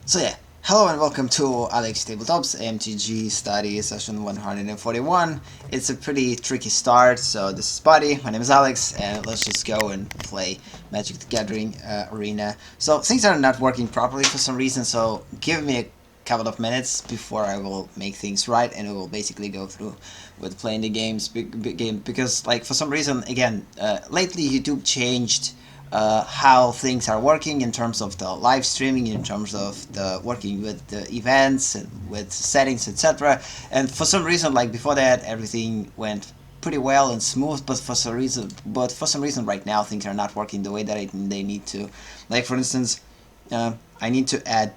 So yeah, hello and welcome to AleksTabletops MTG Study session 141. It's a pretty tricky start, so this is Buddy, my name is Alex, and let's just go and play Magic the Gathering Arena. So things are not working properly for some reason, so give me a couple of minutes before I will make things right, and we will basically go through with playing the game, because like for some reason, again, lately YouTube changed how things are working in terms of the live streaming, in terms of the working with the events and with settings, etc. And for some reason, like before that, everything went pretty well and smooth. But for some reason, right now things are not working the way that they need to. Like for instance, I need to add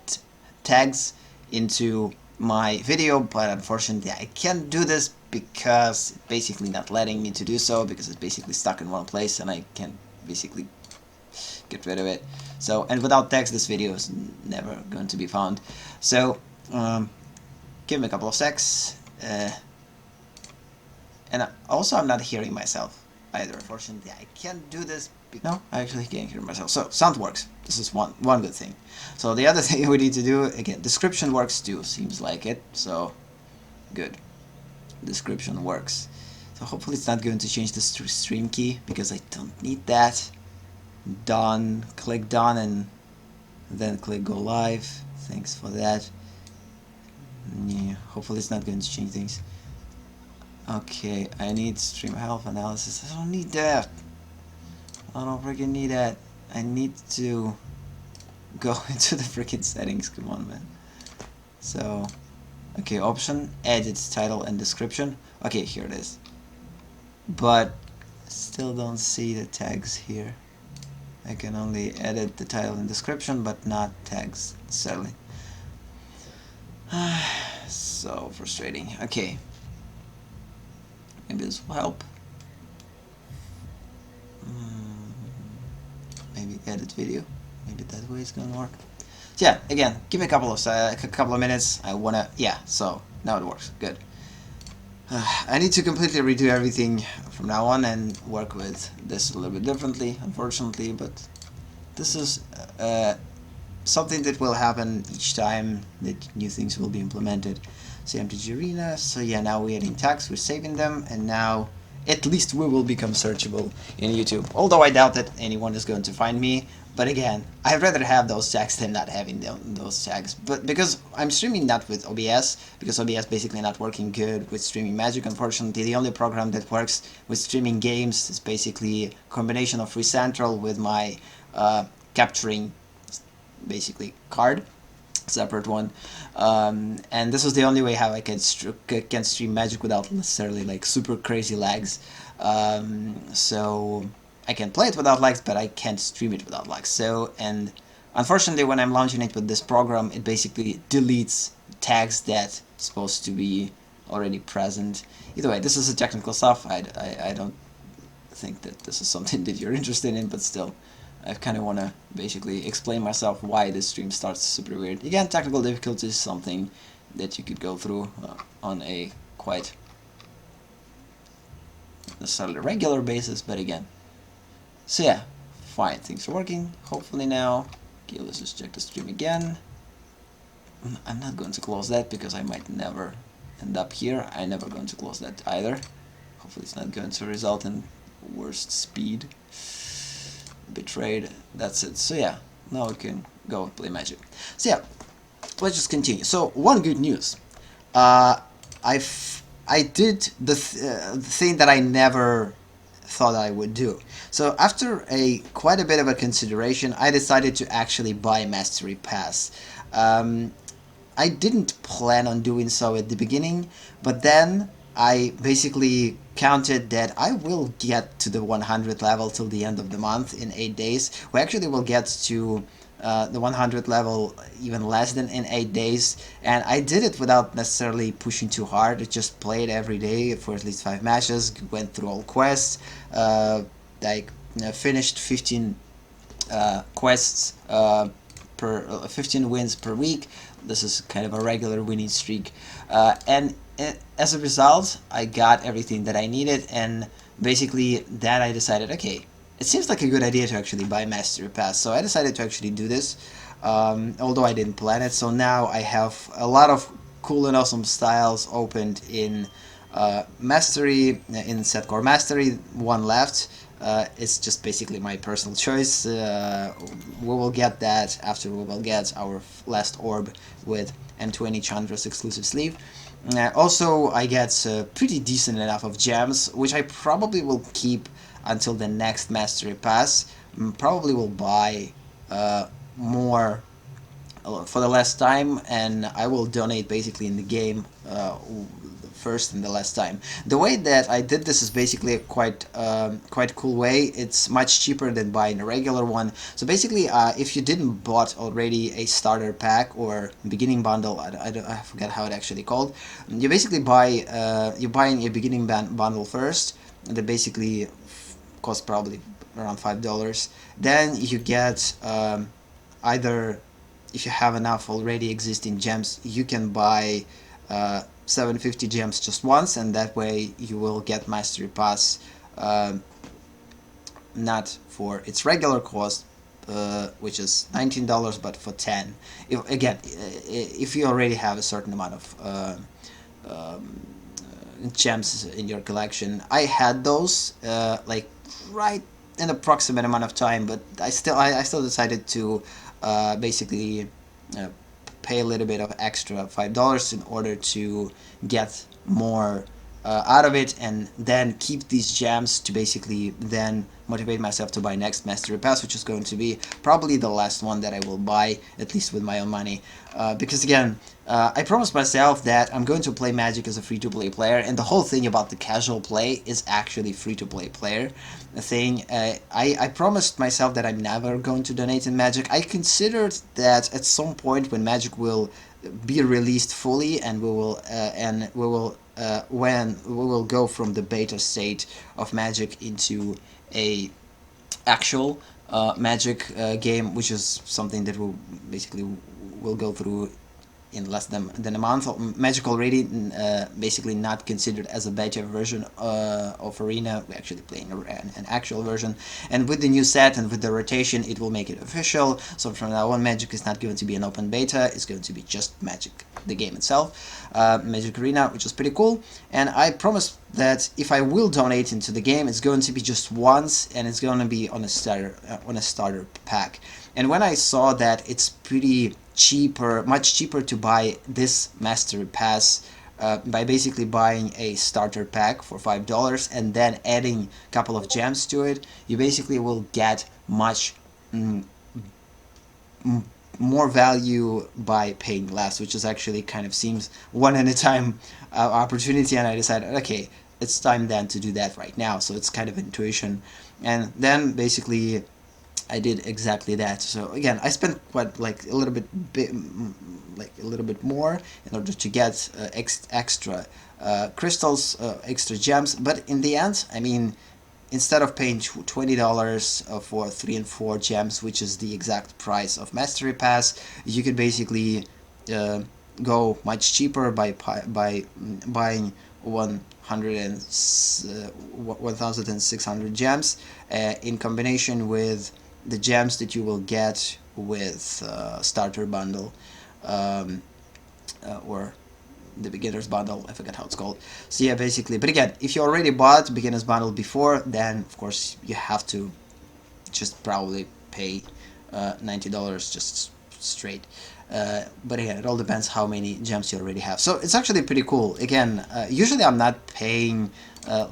tags into my video, but unfortunately I can't do this because it's basically not letting me to do so, because it's basically stuck in one place and I can't basically get rid of it. So, and without text this video is never going to be found. So give me a couple of secs, and also I'm not hearing myself either. Unfortunately I can't do this. No, I actually can't hear myself. So sound works. This is one good thing. So the other thing we need to do, again, description works too, seems like it. So good, description works. So hopefully it's not going to change the stream key, because I don't need that. Done, click done, and then click go live. Thanks for that. Yeah, hopefully it's not going to change things. Okay, I need stream health analysis. I don't need that. I don't freaking need that. I need to go into the freaking settings. Come on, man. So, okay, option, edit title and description. Okay, here it is. But still don't see the tags here. I can only edit the title and description, but not tags necessarily. So frustrating. Okay. Maybe this will help. Maybe edit video. Maybe that way it's gonna work. So yeah, again, give me a couple of minutes. I wanna, yeah. So now it works. Good. I need to completely redo everything from now on and work with this a little bit differently, unfortunately, but this is something that will happen each time that new things will be implemented. So MTG Arena, so yeah, now we're adding tags, we're saving them, and now at least we will become searchable in YouTube. Although I doubt that anyone is going to find me, but again, I'd rather have those tags than not having those tags. But because I'm streaming not with OBS, because OBS basically not working good with streaming Magic, unfortunately. The only program that works with streaming games is basically a combination of Free Central with my capturing, basically, card, separate one, and this is the only way how I can stream Magic without necessarily like super crazy lags. So I can play it without lags, but I can't stream it without lags. So, and unfortunately when I'm launching it with this program, it basically deletes tags that supposed to be already present. Either way, this is a technical stuff. I don't think that this is something that you're interested in, but still, I kind of want to basically explain myself why this stream starts super weird. Again, technical difficulty is something that you could go through on a quite necessarily regular basis, but again. So yeah, fine, things are working, hopefully now. Okay, let's just check the stream again. I'm not going to close that because I might never end up here. I'm never going to close that either. Hopefully it's not going to result in worst speed. Betrayed, that's it. So yeah, now we can go play Magic. So yeah, let's just continue. So one good news, I did the thing that I never thought I would do. So after quite a bit of a consideration, I decided to actually buy Mastery Pass. I didn't plan on doing so at the beginning, but then I basically counted that I will get to the 100 level till the end of the month in 8 days. We actually will get to the 100 level even less than in 8 days, and I did it without necessarily pushing too hard. I just played every day for at least 5 matches, went through all quests, finished 15 quests per 15 wins per week. This is kind of a regular winning streak, and as a result, I got everything that I needed, and basically then I decided, okay, it seems like a good idea to actually buy Mastery Pass, so I decided to actually do this. although I didn't plan it. So now I have a lot of cool and awesome styles opened in Mastery, in Set Core Mastery, one left. It's just basically my personal choice. We will get that after we will get our last orb with M20 Chandra's exclusive sleeve. Also, I get pretty decent enough of gems, which I probably will keep until the next Mastery Pass. Probably will buy more for the last time, and I will donate basically in the game first and the last time. The way that I did this is basically a quite cool way. It's much cheaper than buying a regular one. So basically, if you didn't bought already a starter pack or beginning bundle, I forget how it actually called. You basically buy you're buying a beginning bundle first, and that basically costs probably around $5. Then you get either, if you have enough already existing gems, you can buy 750 gems just once, and that way you will get Mastery Pass not for its regular cost, which is $19, but for 10. If you already have a certain amount of gems in your collection. I had those like right an approximate amount of time, but I still decided to basically pay a little bit of extra $5 in order to get more out of it, and then keep these gems to basically then motivate myself to buy next Mastery Pass, which is going to be probably the last one that I will buy, at least with my own money, because again, I promised myself that I'm going to play Magic as a free-to-play player, and the whole thing about the casual play is actually free-to-play player thing. I promised myself that I'm never going to donate in Magic. I considered that at some point when Magic will be released fully, and we will when we will go from the beta state of Magic into a actual Magic game, which is something that will basically will go through in less than a month. Magic already basically not considered as a beta version of Arena. We're actually playing an actual version, and with the new set and with the rotation, it will make it official. So from now on, Magic is not going to be an open beta, it's going to be just Magic, the game itself, Magic Arena, which is pretty cool. And I promised that if I will donate into the game, it's going to be just once, and it's going to be on a starter pack. And when I saw that it's pretty cheaper, much cheaper to buy this Mastery Pass by basically buying a starter pack for $5 and then adding a couple of gems to it, you basically will get much more value by paying less, which is actually kind of seems one at a time opportunity. And I decided, okay, it's time then to do that right now. So it's kind of intuition, and then basically I did exactly that. So again, I spent quite like a little bit more in order to get extra crystals, extra gems. But in the end, I mean, instead of paying $20 for 3 and 4 gems, which is the exact price of Mastery Pass, you could basically go much cheaper by buying 1,600 gems in combination with the gems that you will get with starter bundle or the beginner's bundle. I forget how it's called. So yeah, basically, but again, if you already bought beginner's bundle before, then of course you have to just probably pay $90 just straight. But again, it all depends how many gems you already have. So it's actually pretty cool. Again, usually I'm not paying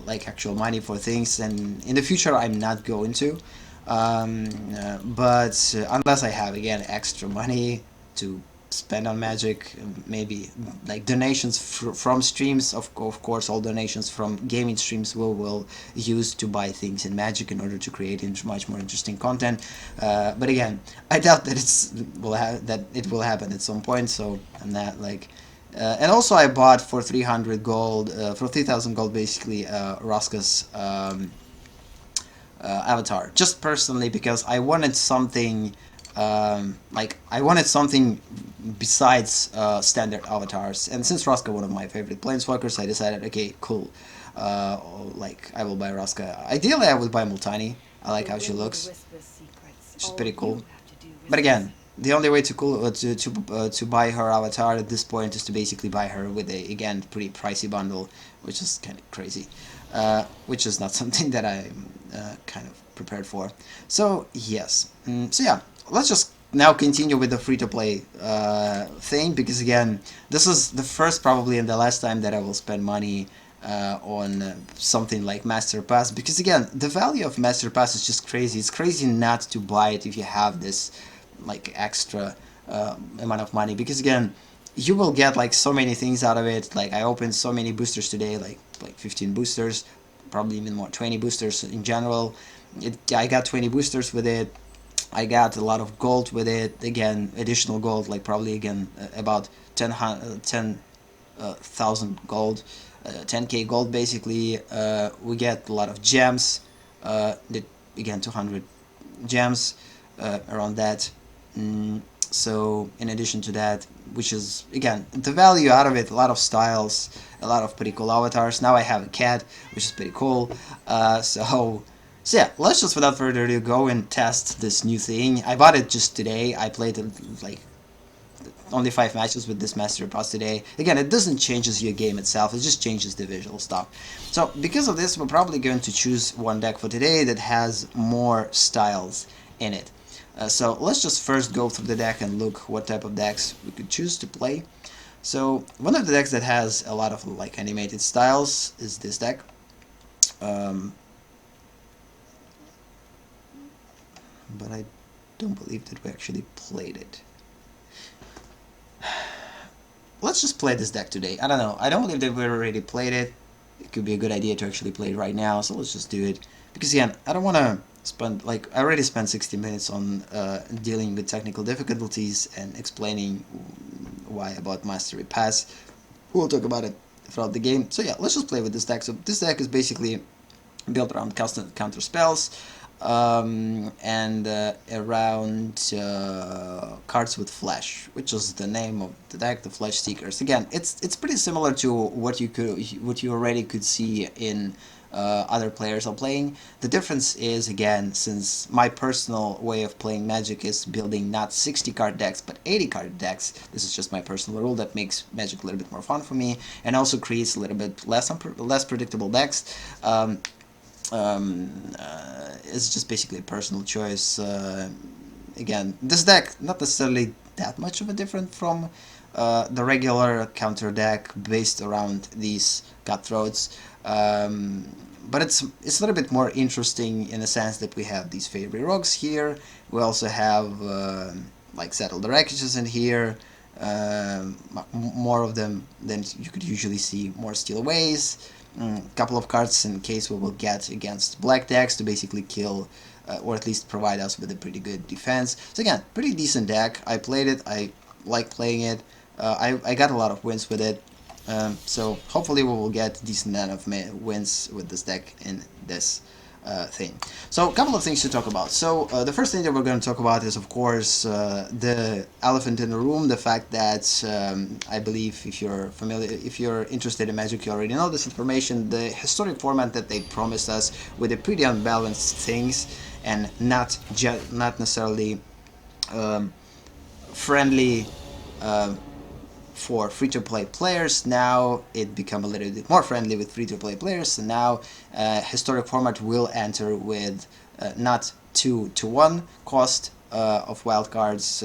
like actual money for things, and in the future I'm not going to. But unless I have, again, extra money to spend on Magic, maybe like donations from streams, of course all donations from gaming streams will use to buy things in Magic in order to create much more interesting content. But again, I doubt that it will happen at some point, so I'm not like and also I bought for 300 gold, for 3,000 gold basically, Raska's avatar, just personally because I wanted something I wanted something besides standard avatars, and since Raska one of my favorite planeswalkers, I decided, okay, cool, like I will buy Raska. Ideally I would buy Multani. I like how she looks, she's pretty cool. But again, the only way to buy her avatar at this point is to basically buy her with a, again, pretty pricey bundle, which is kind of crazy, which is not something that I'm kind of prepared for. So yes, so yeah, let's just now continue with the free-to-play thing, because again, this is the first, probably, and the last time that I will spend money on something like Master Pass, because again, the value of Master Pass is just crazy. It's crazy not to buy it if you have this like extra amount of money, because again, you will get like so many things out of it. Like I opened so many boosters today, like 15 boosters, probably even more, 20 boosters in general. I got 20 boosters with it. I got a lot of gold with it. Again, additional gold, like probably again about 10,000 gold, 10k gold basically. We get a lot of gems. Again, 200 gems around that. So in addition to that, which is again the value out of it, a lot of styles, a lot of pretty cool avatars. Now I have a cat, which is pretty cool. So yeah, let's just without further ado go and test this new thing. I bought it just today. I played it like only 5 matches with this Master Pass today. Again, it doesn't change your game itself, it just changes the visual stuff. So because of this, we're probably going to choose one deck for today that has more styles in it. So let's just first go through the deck and look what type of decks we could choose to play. So one of the decks that has a lot of like animated styles is this deck. But I don't believe that we actually played it. Let's just play this deck today. I don't know. I don't believe that we already played it. It could be a good idea to actually play it right now, so let's just do it. Because again, I don't want to spend, like, I already spent 60 minutes on dealing with technical difficulties and explaining why about Mastery Pass. We'll talk about it throughout the game. So yeah, let's just play with this deck. So this deck is basically built around counter spells, and around cards with flash, which is the name of the deck, the Flash Seekers. Again, it's pretty similar to what you already could see in other players are playing. The difference is, again, since my personal way of playing Magic is building not 60 card decks but 80 card decks, this is just my personal rule that makes Magic a little bit more fun for me and also creates a little bit less predictable decks. It's just basically a personal choice. Again, this deck not necessarily that much of a different from the regular counter deck based around these cutthroats, but it's a little bit more interesting in the sense that we have these Fairy Rogues here. We also have like Settle the Wreckages in here, more of them than you could usually see, more Stealaways. Couple of cards in case we will get against black decks to basically kill or at least provide us with a pretty good defense. So again, pretty decent deck. I played it, I like playing it, I got a lot of wins with it, so hopefully we will get a decent amount of wins with this deck in this thing. So a couple of things to talk about. So the first thing that we're going to talk about is, of course, the elephant in the room, the fact that I believe if you're interested in Magic, you already know this information. The historic format that they promised us with a pretty unbalanced things and not necessarily friendly for free-to-play players. Now it become a little bit more friendly with free-to-play players, and now historic format will enter with not 2-to-1 cost of wildcards,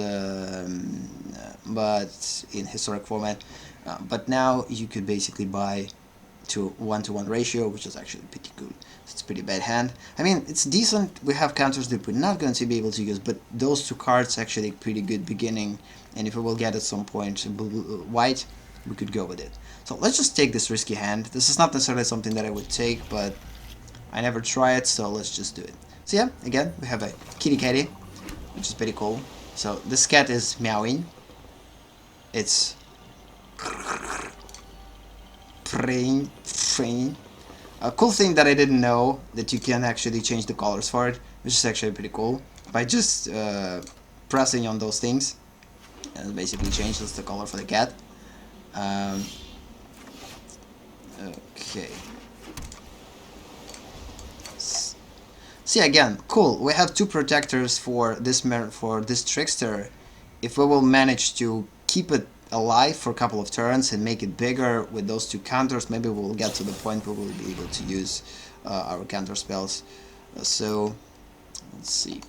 but in historic format. But now you could basically buy to 1-to-1 ratio, which is actually pretty good. It's a pretty bad hand. I mean, it's decent. We have counters that we're not going to be able to use, but those two cards actually pretty good beginning. And if we will get at some point white, we could go with it. So let's just take this risky hand. This is not necessarily something that I would take, but I never try it, so let's just do it. So yeah, again, we have a kitty catty, which is pretty cool. So this cat is meowing. It's praying. A cool thing that I didn't know, that you can actually change the colors for it, which is actually pretty cool. By just pressing on those things, and it basically changes the color for the cat. Okay. See, again, cool. We have two protectors for this trickster if we will manage to keep it alive for a couple of turns and make it bigger with those two counters, maybe we'll get to the point where we'll be able to use our counter spells. So let's see.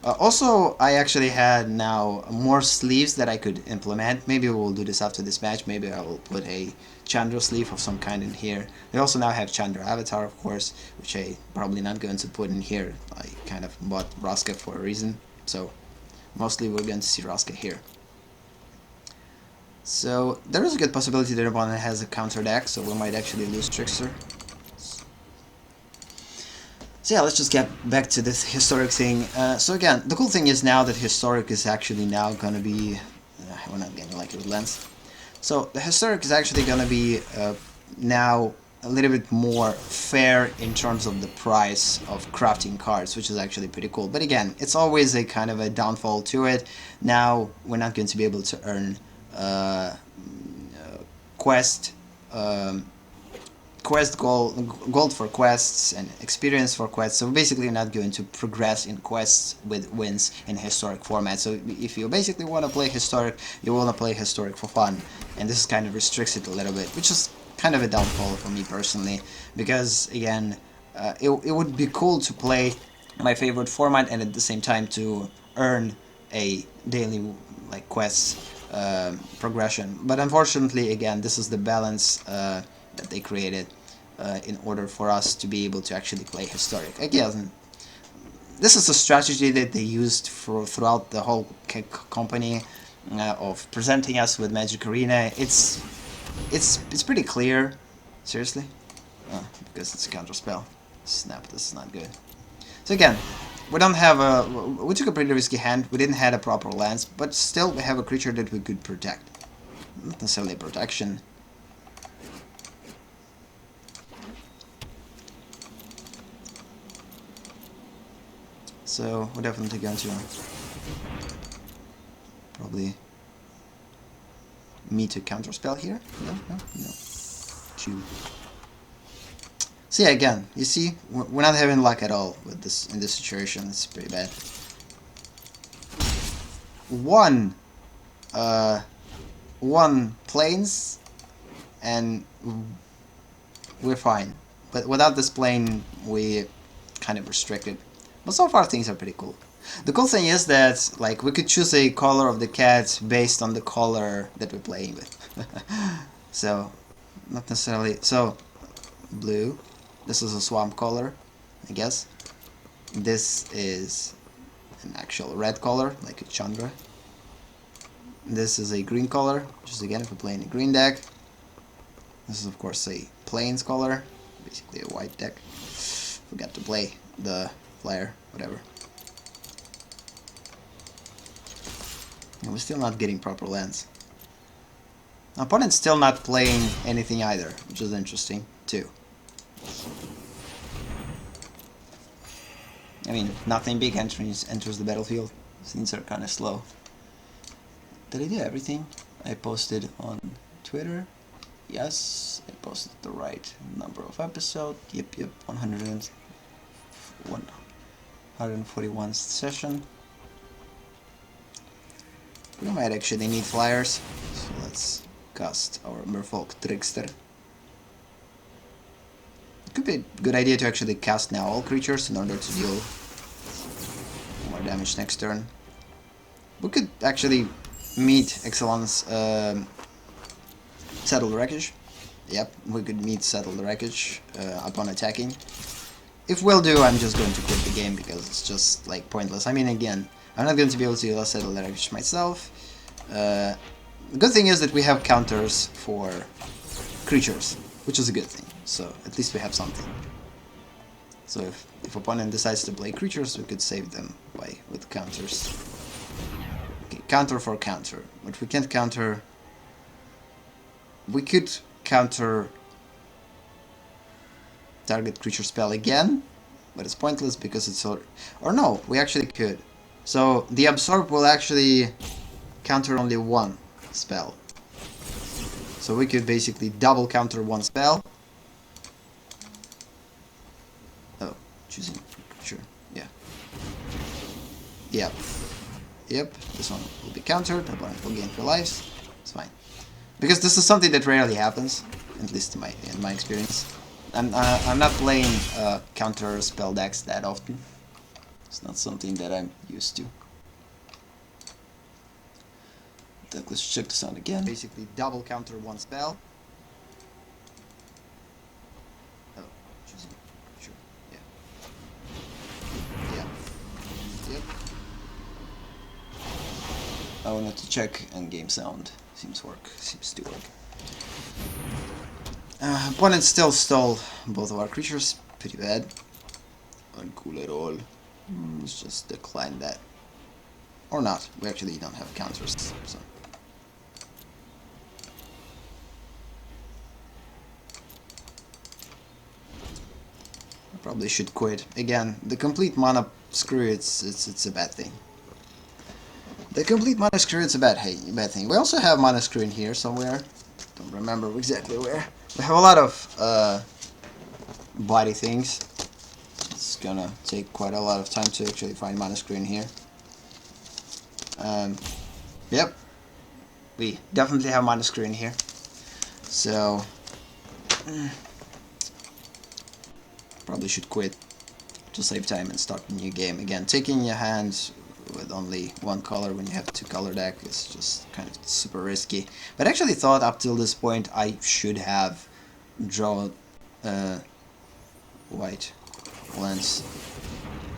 Also, I actually had now more sleeves that I could implement. Maybe we'll do this after this match. Maybe I will put a Chandra sleeve of some kind in here. We also now have Chandra Avatar, of course, which I probably not going to put in here. I kind of bought Raska for a reason, so mostly we're going to see Raska here. So there is a good possibility that opponent has a counter deck, so we might actually lose Trickster. So yeah, let's just get back to this historic thing. So again, the cool thing is now that historic is actually now gonna be... we're not getting like it with lens. So the historic is actually gonna be now a little bit more fair in terms of the price of crafting cards, which is actually pretty cool. But again, it's always a kind of a downfall to it. Now we're not going to be able to earn quest gold for quests and experience for quests, so basically you're not going to progress in quests with wins in historic format. So if you basically want to play historic, you want to play historic for fun, and this kind of restricts it a little bit, which is kind of a downfall for me personally, because again, it would be cool to play my favorite format and at the same time to earn a daily like quest progression. But unfortunately, again, this is the balance that they created in order for us to be able to actually play historic. Again, this is a strategy that they used throughout the whole company of presenting us with Magic Arena. It's pretty clear. Seriously? Oh, because it's a counter spell. Snap, this is not good. So again, we don't have a... we took a pretty risky hand. We didn't have a proper lance, but still we have a creature that we could protect. Not necessarily a protection. So we're definitely going to probably meet a counter spell here. No. Two. So yeah, again, you see, we're not having luck at all with this in this situation. It's pretty bad. One planes, and we're fine. But without this plane, we kind of restricted. But so far things are pretty cool. The cool thing is that like we could choose a color of the cat based on the color that we're playing with. So not necessarily so blue. This is a swamp color, I guess. This is an actual red color, like a Chandra. This is a green color, which is again if we're playing a green deck. This is of course a plains color, basically a white deck. Forgot to play the flare, whatever. And we're still not getting proper lands. Our opponent's still not playing anything either, which is interesting too. I mean, nothing big enters the battlefield. Things are kind of slow. Did I do everything I posted on Twitter? Yes, I posted the right number of episodes. Yep, 141 session. We might actually need flyers, so let's cast our Merfolk Trickster. It could be a good idea to actually cast now all creatures in order to deal more damage next turn. We could actually meet Excellence Settle the Wreckage. Yep, we could meet Settle the Wreckage upon attacking. If we'll do, I'm just going to quit the game because it's just like pointless. I mean, again, I'm not going to be able to Settle the Wreckage myself. The good thing is that we have counters for creatures, which is a good thing. So at least we have something. So if opponent decides to play creatures, we could save them with counters. Okay, counter for counter. But we can't counter. We could counter target creature spell again, but it's pointless because it's or no, we actually could. So the absorb will actually counter only one spell. So we could basically double counter one spell. Oh, choosing creature. Yeah. Yep, this one will be countered, opponent will gain 3 lives. It's fine. Because this is something that rarely happens, at least in my experience. I'm not playing counter spell decks that often. It's not something that I'm used to. Let's check this out again. Basically double counter one spell. Oh, sure, yeah. Yeah. Yep. I wanted to check endgame sound. Seems to work. Opponent still stole both of our creatures. Pretty bad. Uncool at all. Let's just decline that. Or not. We actually don't have counters, so. I probably should quit. Again, the complete mana screw, it's a bad thing. The complete mana screw, it's a bad thing. We also have mana screw in here somewhere. Don't remember exactly where. We have a lot of body things. It's gonna take quite a lot of time to actually find mana screen here. Yep, we definitely have mana screen here. So probably should quit to save time and start a new game. Again, taking your hands with only one color when you have 2 color deck is just kind of super risky. But I actually thought up till this point I should have drawn white lens.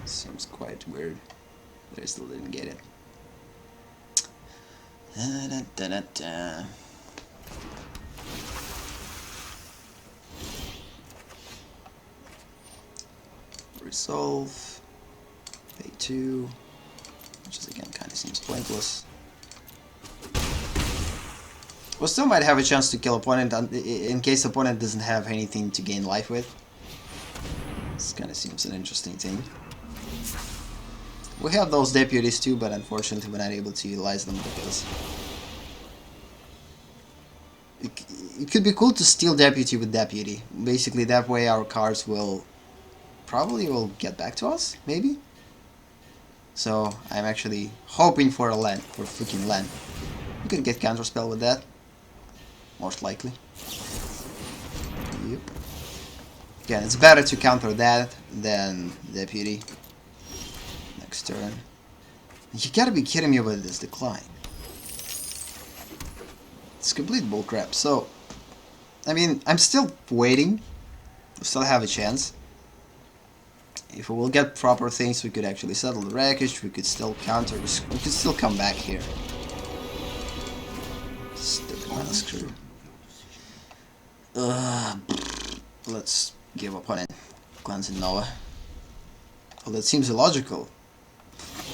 Seems quite weird, but I still didn't get it. Resolve, pay 2, which is again kind of seems pointless. We still might have a chance to kill opponent in case opponent doesn't have anything to gain life with. This kind of seems an interesting thing. We have those deputies too, but unfortunately we're not able to utilize them because it could be cool to steal deputy with deputy. Basically that way our cards will probably get back to us, maybe. So I'm actually hoping for a land, for freaking land. We could get counterspell with that, most likely. Yep. Again, it's better to counter that than deputy. Next turn. You gotta be kidding me with this decline. It's complete bullcrap. So, I mean, I'm still waiting. We still have a chance. If we will get proper things, we could actually settle the wreckage. We could still counter. We could still come back here. Stupid mana screw. Let's give opponent Cleansing Nova. Well, that seems illogical.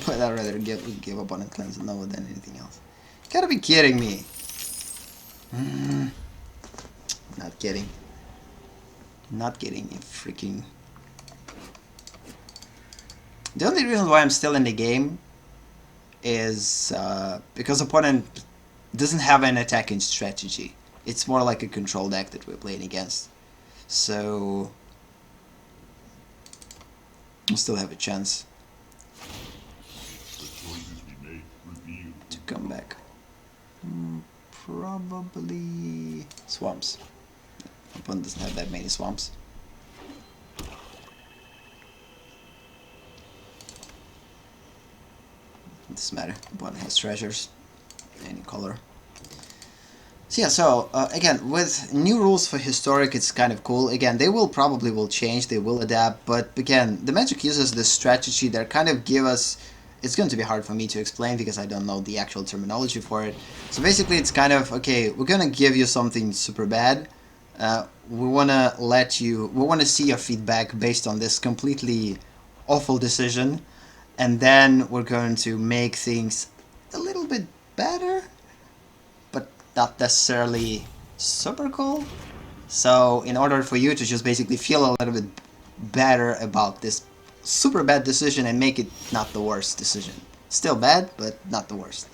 But I'd rather give opponent Cleansing Nova than anything else. Gotta be kidding me. Not kidding. Not kidding, you freaking... The only reason why I'm still in the game is because opponent doesn't have an attacking strategy. It's more like a control deck that we're playing against. So we still have a chance to come back. Probably swamps. Opponent doesn't have that many swamps. Doesn't matter. Opponent has treasures, any color. So yeah, so again, with new rules for historic, it's kind of cool. Again, they will probably change, they will adapt, but again, the Magic uses this strategy that kind of give us. It's going to be hard for me to explain because I don't know the actual terminology for it. So basically, it's kind of okay. We're gonna give you something super bad. We wanna see your feedback based on this completely awful decision. And then we're going to make things a little bit better, but not necessarily super cool. So in order for you to just basically feel a little bit better about this super bad decision and make it not the worst decision. Still bad, but not the worst.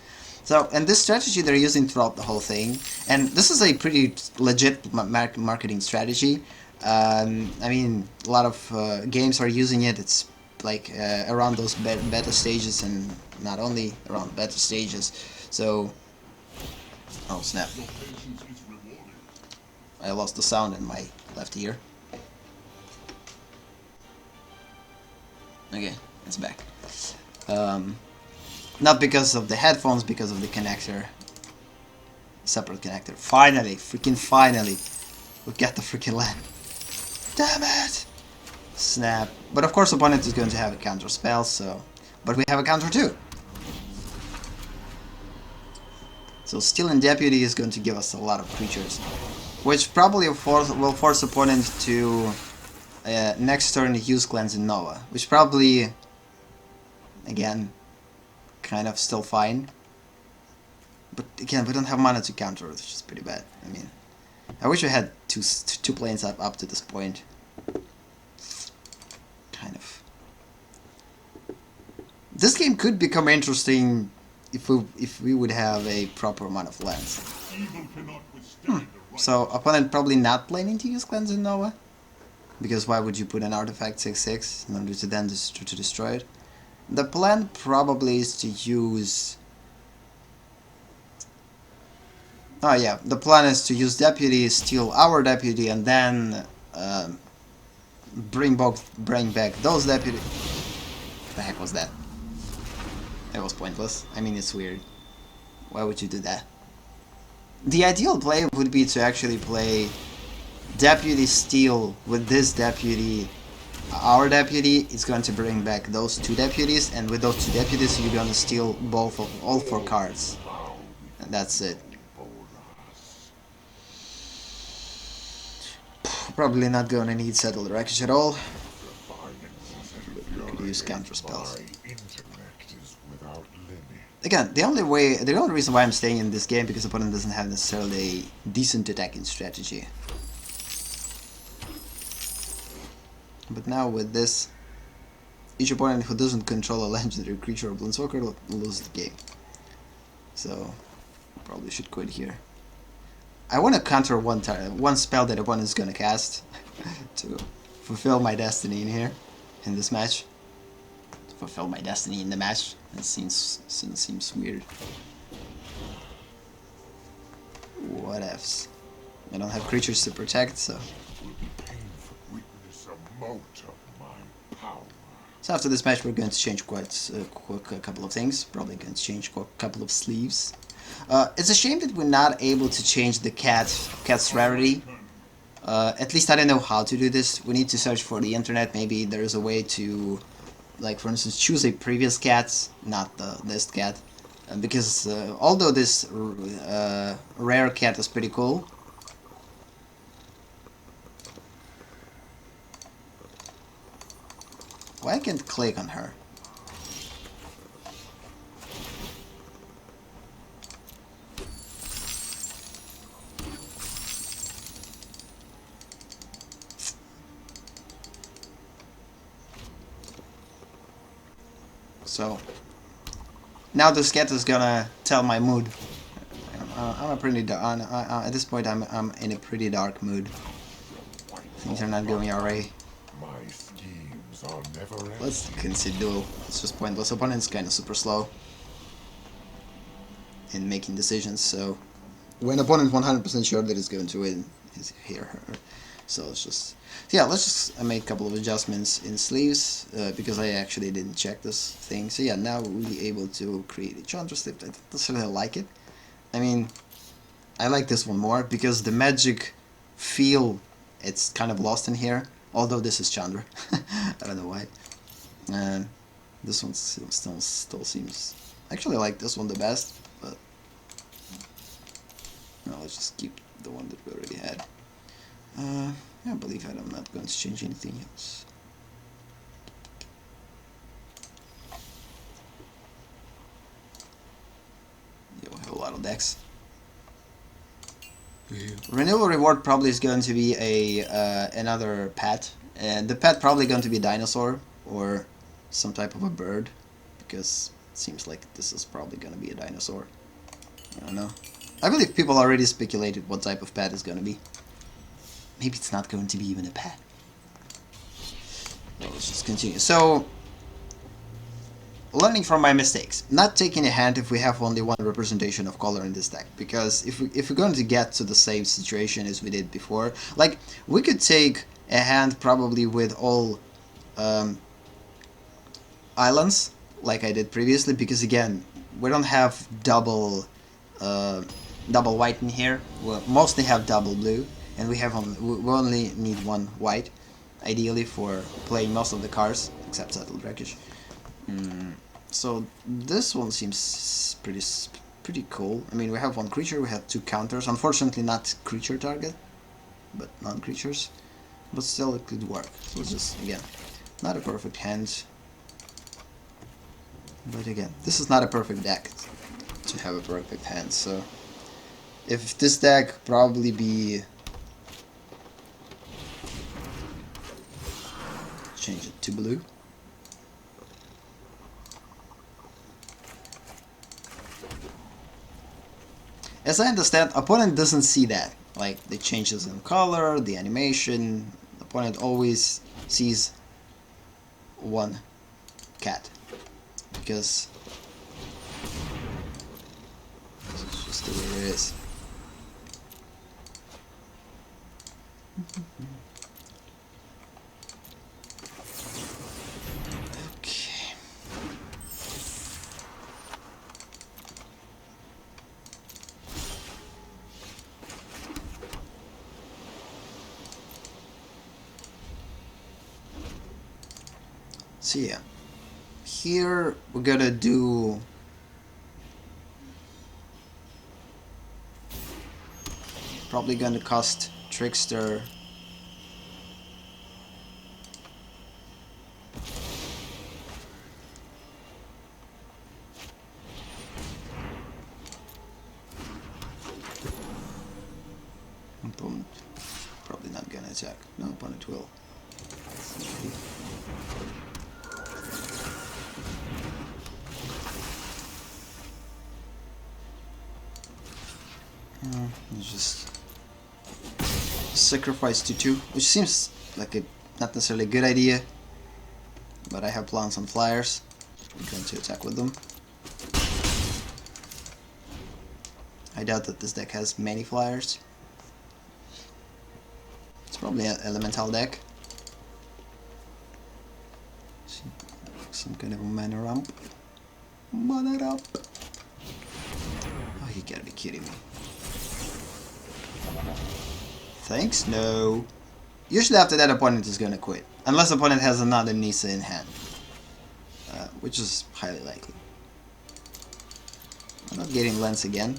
So, and this strategy they're using throughout the whole thing, and this is a pretty legit marketing strategy. I mean, a lot of games are using it. It's like around those beta stages, and not only around beta stages. So, oh snap! I lost the sound in my left ear. Okay, it's back. Not because of the headphones, because of the connector. Separate connector. Finally, freaking finally, we get the freaking land. Damn it! Snap. But of course, opponent is going to have a counter spell, so. But we have a counter too. So Stealing Deputy is going to give us a lot of creatures, which probably will force opponent to next turn use Cleansing Nova, which probably, again, kind of still fine. But again, we don't have mana to counter it, which is pretty bad. I mean, I wish I had two planes up to this point. Kind of. This game could become interesting if we would have a proper amount of lands. So opponent probably not planning to use Cleansing Nova, because why would you put an artifact 6/6 in order to then to destroy it? The plan probably is to use. Oh yeah, the plan is to use Deputy, steal our Deputy, and then bring back those Deputy. What the heck was that? It was pointless. I mean, it's weird. Why would you do that? The ideal play would be to actually play Deputy steal with this Deputy. Our Deputy is going to bring back those two Deputies, and with those two Deputies you're going to steal all 4 cards. And that's it. Probably not going to need Settle the Wreckage at all. Could use counter spells. Again, the only reason why I'm staying in this game because opponent doesn't have necessarily a decent attacking strategy. But now with this, each opponent who doesn't control a legendary creature or planeswalker will lose the game. So, probably should quit here. I want to counter one spell that opponent is gonna cast to fulfill my destiny in here, in this match. To fulfill my destiny in the match. That seems weird. What ifs? I don't have creatures to protect, so. So after this match, we're going to change quite a couple of things. Probably going to change a couple of sleeves. It's a shame that we're not able to change the cat's rarity. At least I don't know how to do this. We need to search for the internet. Maybe there's a way to, like for instance, choose a previous cat, not this cat. Because although this rare cat is pretty cool, why I can't click on her? So now this cat is gonna tell my mood. I'm a pretty at this point I'm in a pretty dark mood. Things are not going our way. Let's concede duel. It's just pointless. Opponent's kind of super slow in making decisions. So when opponent 100% sure that it's going to win, is here her. So it's just let's just make a couple of adjustments in sleeves because I actually didn't check this thing. So yeah, now we'll be able to create a Chandra slip. I don't necessarily like it. I mean, I like this one more because the magic feel it's kind of lost in here. Although this is Chandra, I don't know why. This one still seems. Actually, I like this one the best, but no, let's just keep the one that we already had. I believe I'm not going to change anything else. Yeah, we have a lot of decks. Renewal reward probably is going to be a another pet, and the pet probably going to be a dinosaur or some type of a bird, because it seems like this is probably going to be a dinosaur. I don't know. I believe people already speculated what type of pet is going to be. Maybe it's not going to be even a pet. Well, let's just continue. So learning from my mistakes, not taking a hand if we have only one representation of color in this deck, because if we're going to get to the same situation as we did before, like we could take a hand probably with all islands like I did previously, because again we don't have double white in here. We'll mostly have double blue, and we only need one white ideally for playing most of the cards except Settled Wreckage. So this one seems pretty cool. I mean, we have one creature, we have two counters. Unfortunately, not creature target, but non-creatures. But still, it could work. So it's just, again, not a perfect hand. But again, this is not a perfect deck to have a perfect hand. So if this deck probably be... change it to blue. As I understand, opponent doesn't see that. Like the changes in color, the animation, opponent always sees one cat. Because it's just the way it is. Okay. So yeah, here we're gonna do probably gonna cost Trickster opponent probably not gonna attack. No, opponent will. Just sacrifice to 2, which seems like a not necessarily a good idea, but I have plans on flyers. I'm going to attack with them. I doubt that this deck has many flyers. It's probably an elemental deck. Some kind of a mana ramp. Mana ramp. Oh, you gotta be kidding me. Thanks? No. Usually after that opponent is gonna quit. Unless opponent has another Nisa in hand. Which is highly likely. I'm not getting Lens again.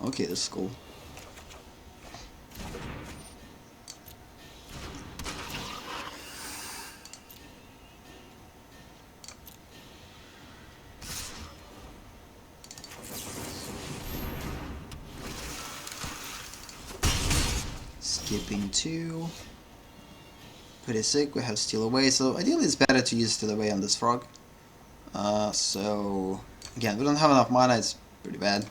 Okay, this is cool. Skipping 2. Pretty sick, we have Steal Away, so ideally it's better to use Steal Away on this frog. So again, we don't have enough mana, it's pretty bad.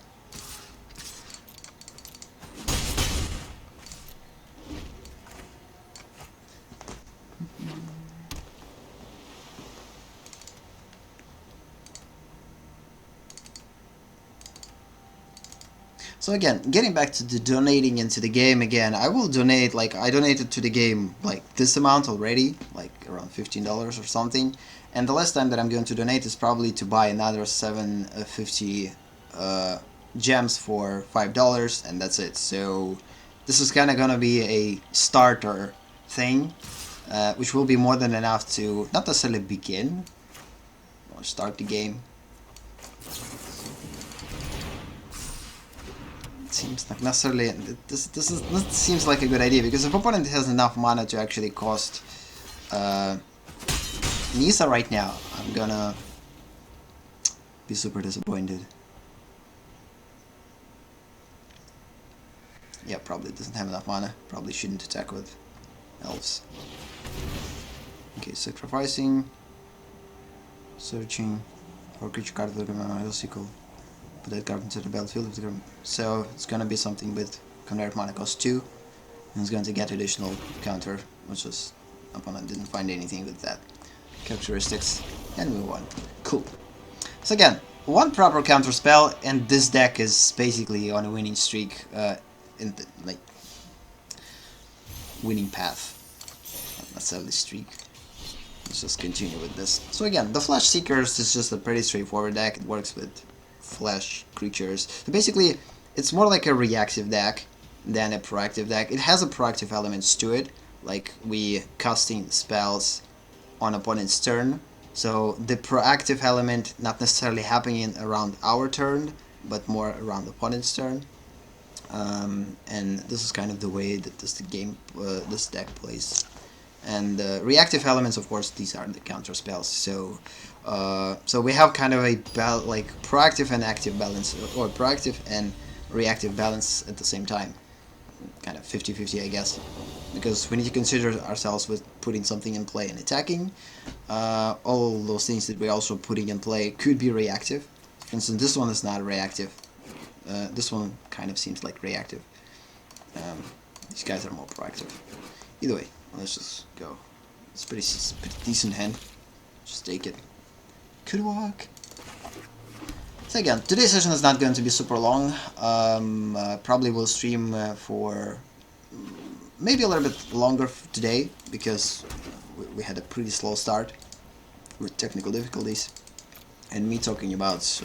So again, getting back to the donating into the game again, I will donate, like, I donated to the game, like, this amount already, like, around $15 or something, and the last time that I'm going to donate is probably to buy another 750 gems for $5, and that's it. So this is kind of gonna be a starter thing, which will be more than enough to not necessarily begin or start the game. Seems like necessarily this seems like a good idea, because if opponent has enough mana to actually cost Nisa right now, I'm gonna be super disappointed. Yeah, probably doesn't have enough mana. Probably shouldn't attack with elves. Okay, sacrificing, searching. or creature card with a sequel. Put that card into the battlefield. So it's gonna be something with convert mana cost 2, and it's going to get additional counter, which is opponent didn't find anything with that. Characteristics, and move on. Cool. So again, one proper counter spell, and this deck is basically on a winning streak, in the winning path. Not necessarily streak. Let's just continue with this. So again, the Flash Seekers is just a pretty straightforward deck. It works with flash creatures. So basically, it's more like a reactive deck than a proactive deck. It has a proactive elements to it, like we casting spells on opponent's turn. So the proactive element not necessarily happening around our turn, but more around opponent's turn. And this is kind of the way that this deck plays. And reactive elements, of course, these are the counter spells. So, so we have kind of a proactive and active balance, or proactive and reactive balance at the same time. Kind of 50-50, I guess, because we need to consider ourselves with putting something in play and attacking. All those things that we're also putting in play could be reactive. For instance, this one is not reactive. This one kind of seems like reactive. These guys are more proactive. Either way, let's just go. It's pretty decent hand. Just take it. Could work. So again, today's session is not going to be super long. Probably will stream for maybe a little bit longer today, because we had a pretty slow start with technical difficulties, and me talking about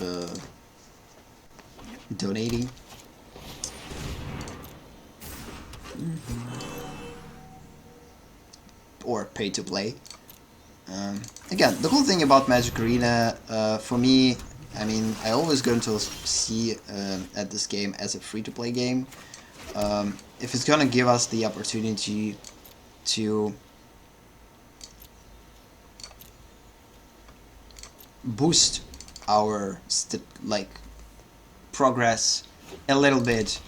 donating. Or pay to play. Again, the cool thing about Magic Arena, for me, I mean, I always going to see at this game as a free-to-play game. If it's gonna give us the opportunity to boost our progress a little bit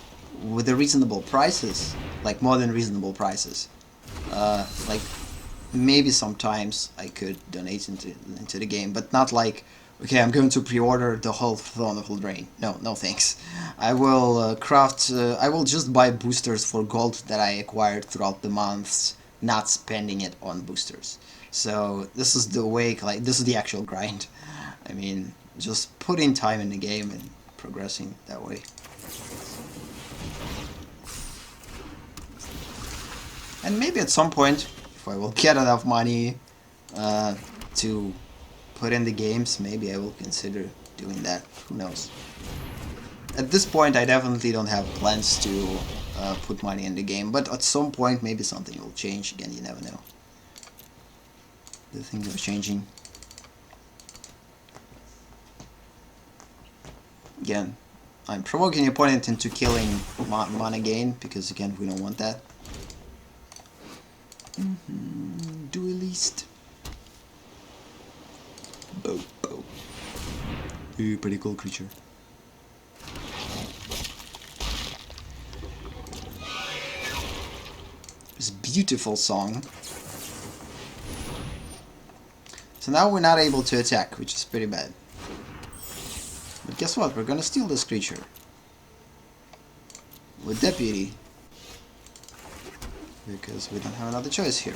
with the reasonable prices, like more than reasonable prices, like maybe sometimes I could donate into the game, but not like, okay, I'm going to pre-order the whole Throne of Eldraine. No thanks. I will I will just buy boosters for gold that I acquired throughout the months, not spending it on boosters. So this is the way, this is the actual grind. I mean, just putting time in the game and progressing that way. And maybe at some point, if I will get enough money to put in the games, maybe I will consider doing that. Who knows? At this point, I definitely don't have plans to put money in the game, but at some point, maybe something will change. Again, you never know. The things are changing. Again, I'm provoking the opponent into killing mana gain, because again, we don't want that. Duelist. Bo. Ooh, pretty cool creature. This beautiful song. So now we're not able to attack, which is pretty bad. But guess what? We're gonna steal this creature with Deputy, because we don't have another choice here.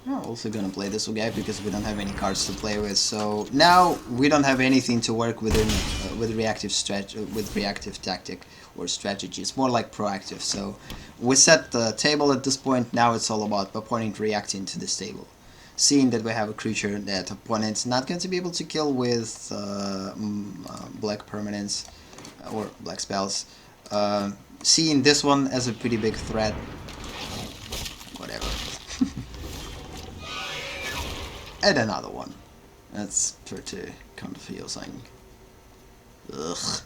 We're also gonna play this guy because we don't have any cards to play with. So now we don't have anything to work within with reactive tactic or strategy. It's more like proactive. So we set the table at this point. Now it's all about opponent reacting to this table. Seeing that we have a creature that opponent's not going to be able to kill with black permanents or black spells. Seeing this one as a pretty big threat. Whatever. And another one. That's pretty confusing. Ugh.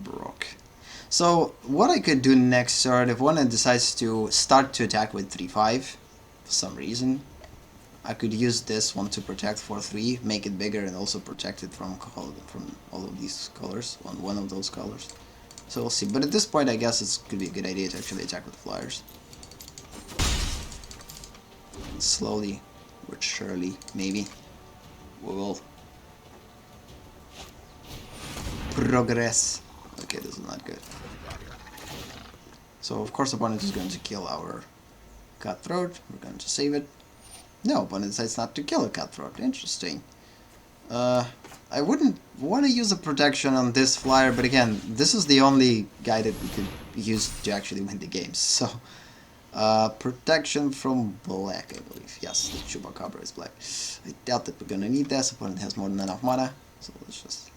Brock. So what I could do next turn, if one decides to start to attack with 3/5 for some reason, I could use this one to protect for 3, make it bigger, and also protect it from all of these colors, one of those colors. So we'll see. But at this point, I guess it could be a good idea to actually attack with flyers. slowly but surely, maybe, we will progress. Okay, this is not good. So of course opponent is going to kill our cutthroat. We're going to save it. No, opponent decides not to kill a cutthroat. Interesting. I wouldn't want to use a protection on this flyer, but again, this is the only guy that we could use to actually win the game. So, protection from black, I believe. Yes, the Chupacabra is black. I doubt that we're gonna need this. Opponent has more than enough mana, so let's just...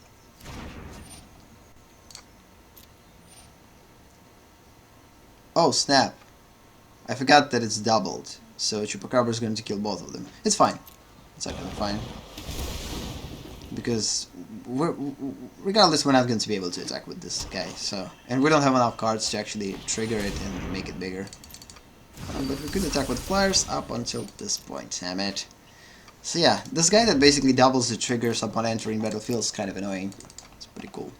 Oh, snap. I forgot that it's doubled. So Chupacabra is going to kill both of them. It's fine. It's actually fine. Because regardless, we're not going to be able to attack with this guy. So, and we don't have enough cards to actually trigger it and make it bigger. But we could attack with flyers up until this point. Damn it. So yeah, this guy that basically doubles the triggers upon entering battlefield is kind of annoying. It's pretty cool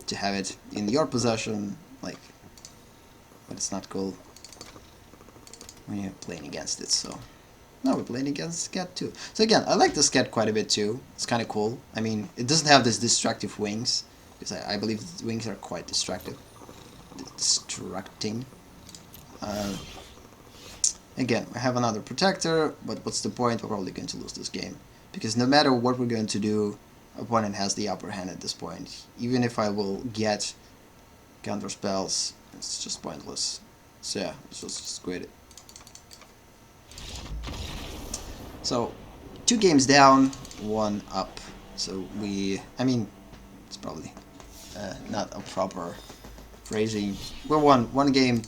to have it in your possession, like, but it's not cool when you're playing against it. So now we're playing against Scat too. So again, I like this Scat quite a bit too. It's kind of cool. I mean, it doesn't have this destructive wings, because I believe the wings are quite destructive. Destructing. Again, we have another protector, but what's the point? We're probably going to lose this game, because no matter what we're going to do, opponent has the upper hand at this point. Even if I will get counter spells, it's just pointless. So yeah, let's just quit it. So, 2 games down, 1 up. So I mean, it's probably not a proper phrasing. We won 1 game,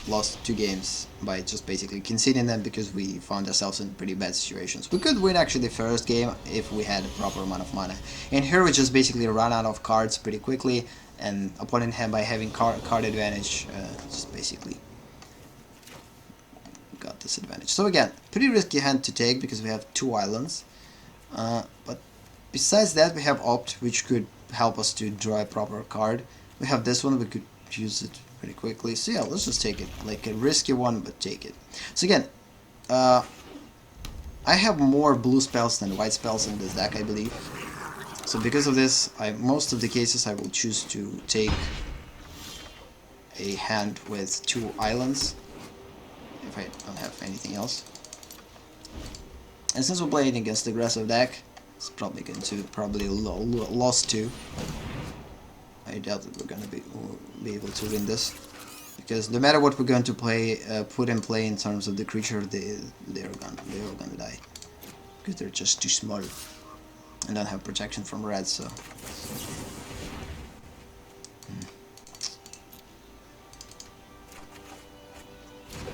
lost 2 games by just basically conceding them because we found ourselves in pretty bad situations. We could win actually the first game if we had a proper amount of mana. And here we just basically run out of cards pretty quickly, and opponent by having card advantage, just basically got this advantage. So again, pretty risky hand to take because we have 2 islands. But besides that, we have Opt, which could help us to draw a proper card. We have this one, we could use it pretty quickly. So yeah, let's just take it. Like a risky one, but take it. So again, I have more blue spells than white spells in this deck, I believe. So because of this, most of the cases I will choose to take a hand with 2 islands, if I don't have anything else. And since we're playing against the aggressive deck, it's probably going to lost 2. I doubt that we're going to be able to win this, because no matter what we're going to put in play in terms of the creature, they're all gonna die, because they're just too small and don't have protection from red. So of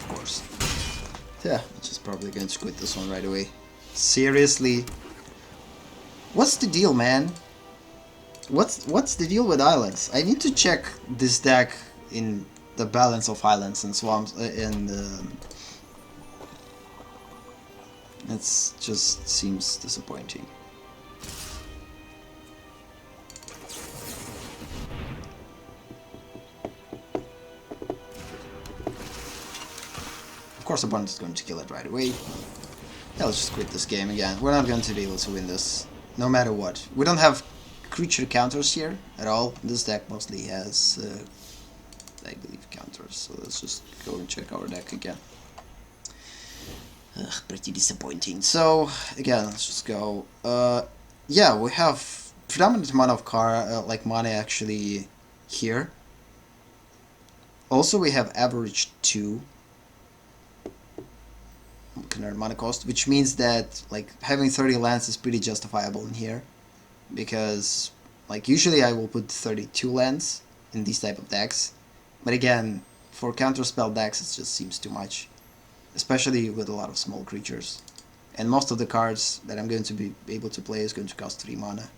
course, yeah, I'm just probably going to quit this one right away. Seriously, what's the deal, man? What's the deal with islands? I need to check this deck in the balance of islands and swamps, and it just seems disappointing. Of course, opponent is going to kill it right away. Yeah, let's just quit this game again. We're not going to be able to win this, no matter what. We don't have creature counters here at all. This deck mostly has, I believe, counters. So let's just go and check our deck again. Ugh, pretty disappointing. So again, let's just go. Yeah, we have predominant amount of like mana actually here. Also, we have average 2 current mana cost, which means that like having 30 lands is pretty justifiable in here, because like usually I will put 32 lands in these type of decks, but again, for counterspell decks it just seems too much, especially with a lot of small creatures, and most of the cards that I'm going to be able to play is going to cost 3 mana.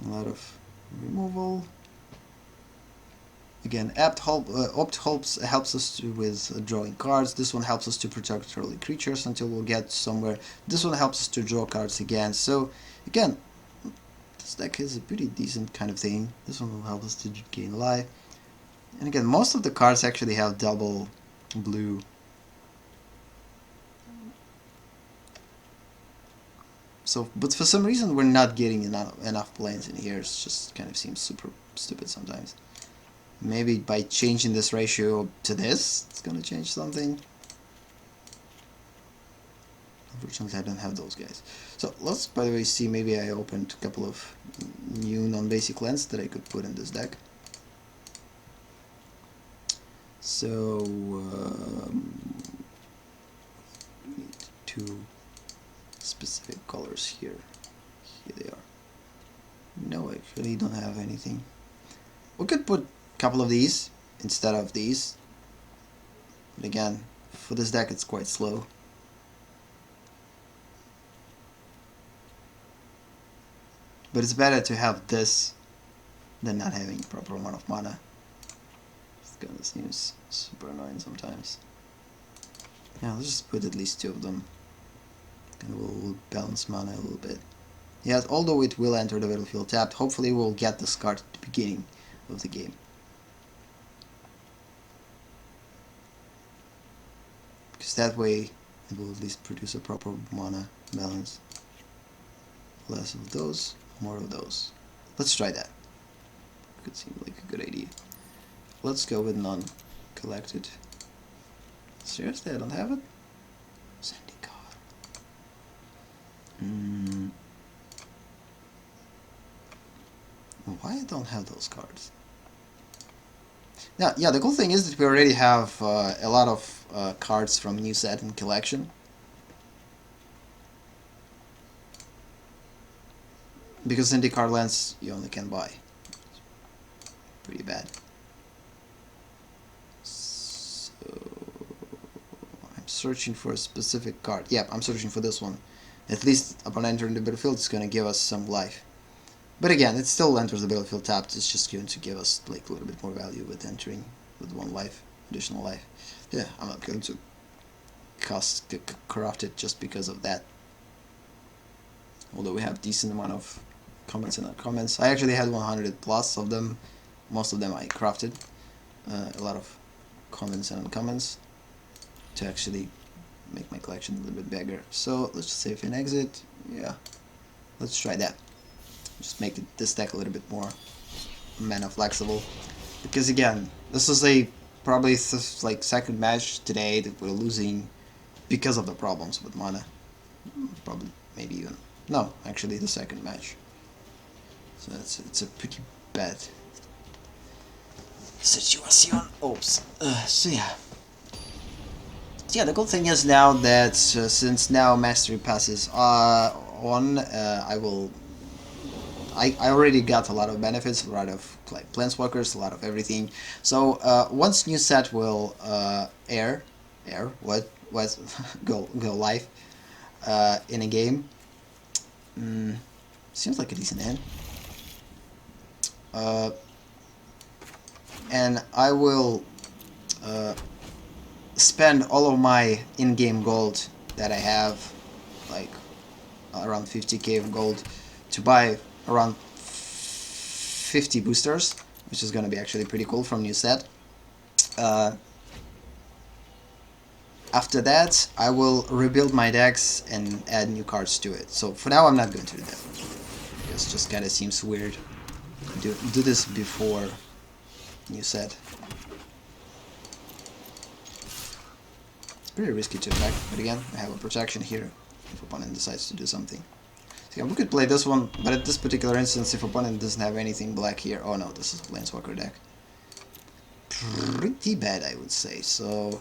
A lot of removal. Again, Opt helps us with drawing cards. This one helps us to protect early creatures until we'll get somewhere. This one helps us to draw cards again. So again, this deck is a pretty decent kind of thing. This one will help us to gain life. And again, most of the cards actually have double blue. So, but for some reason we're not getting enough planes in here. It just kind of seems super stupid sometimes. Maybe by changing this ratio to this, it's gonna change something. Unfortunately, I don't have those guys. So let's, by the way, see. Maybe I opened a couple of new non-basic lands that I could put in this deck. So need two specific colors here. Here they are. No, I actually don't have anything. We could put a couple of these instead of these. But again, for this deck it's quite slow. But it's better to have this than not having a proper amount of mana. This kind of seems super annoying sometimes. Yeah, let's just put at least two of them. And we'll balance mana a little bit. Yes, although it will enter the battlefield tapped, hopefully we'll get this card at the beginning of the game. Because that way it will at least produce a proper mana balance. Less of those, more of those. Let's try that. Could seem like a good idea. Let's go with non-collected. Seriously, I don't have it? Sandy card. Why I don't have those cards? Yeah, the cool thing is that we already have a lot of cards from new set and collection. Because indie card lands you only can buy. Pretty bad. So I'm searching for a specific card. Yep, I'm searching for this one. At least upon entering the battlefield it's gonna give us some life. But again, it still enters the battlefield tapped. It's just going to give us like a little bit more value with entering with one life, additional life. Yeah, I'm not going to craft it just because of that. Although we have decent amount of comments and uncommons. I actually had 100 plus of them. Most of them I crafted. A lot of commons and uncommons to actually make my collection a little bit bigger. So let's just save and exit. Yeah, let's try that. Just make this deck a little bit more mana flexible. Because again, this is a probably like second match today that we're losing because of the problems with mana. Probably, maybe even. No, actually the second match. So it's a pretty bad situation. Oops. So yeah. So yeah, the cool thing is now that since now Mastery passes on, I already got a lot of benefits, a lot of like planeswalkers, a lot of everything. So once new set will go live in a game. Seems like a decent end. And I will spend all of my in-game gold that I have, like around 50k of gold, to buy around 50 boosters, which is going to be actually pretty cool from new set. After that, I will rebuild my decks and add new cards to it. So for now, I'm not going to do that, because it just kind of seems weird to do this before new set. It's pretty risky to attack, but again, I have a protection here if opponent decides to do something. So yeah, we could play this one, but at this particular instance, if opponent doesn't have anything black here, oh no, this is a Planeswalker deck. Pretty bad, I would say. So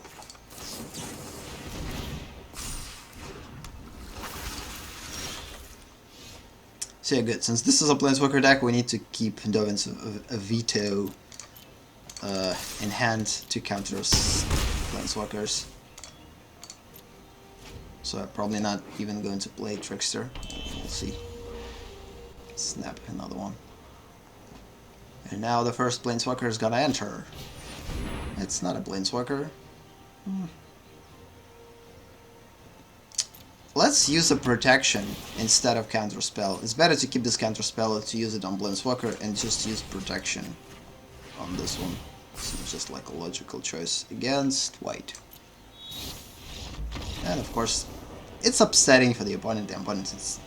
yeah, good. Since this is a Planeswalker deck, we need to keep Dovin's a veto in hand to counter Planeswalkers. So I'm probably not even going to play Trickster. We'll see. Snap another one. And now the first Planeswalker is gonna enter. It's not a Planeswalker. Let's use a protection instead of counterspell. It's better to keep this counterspell to use it on Planeswalker and just use protection on this one. Seems just like a logical choice against white. And of course, it's upsetting for the opponent. The opponent is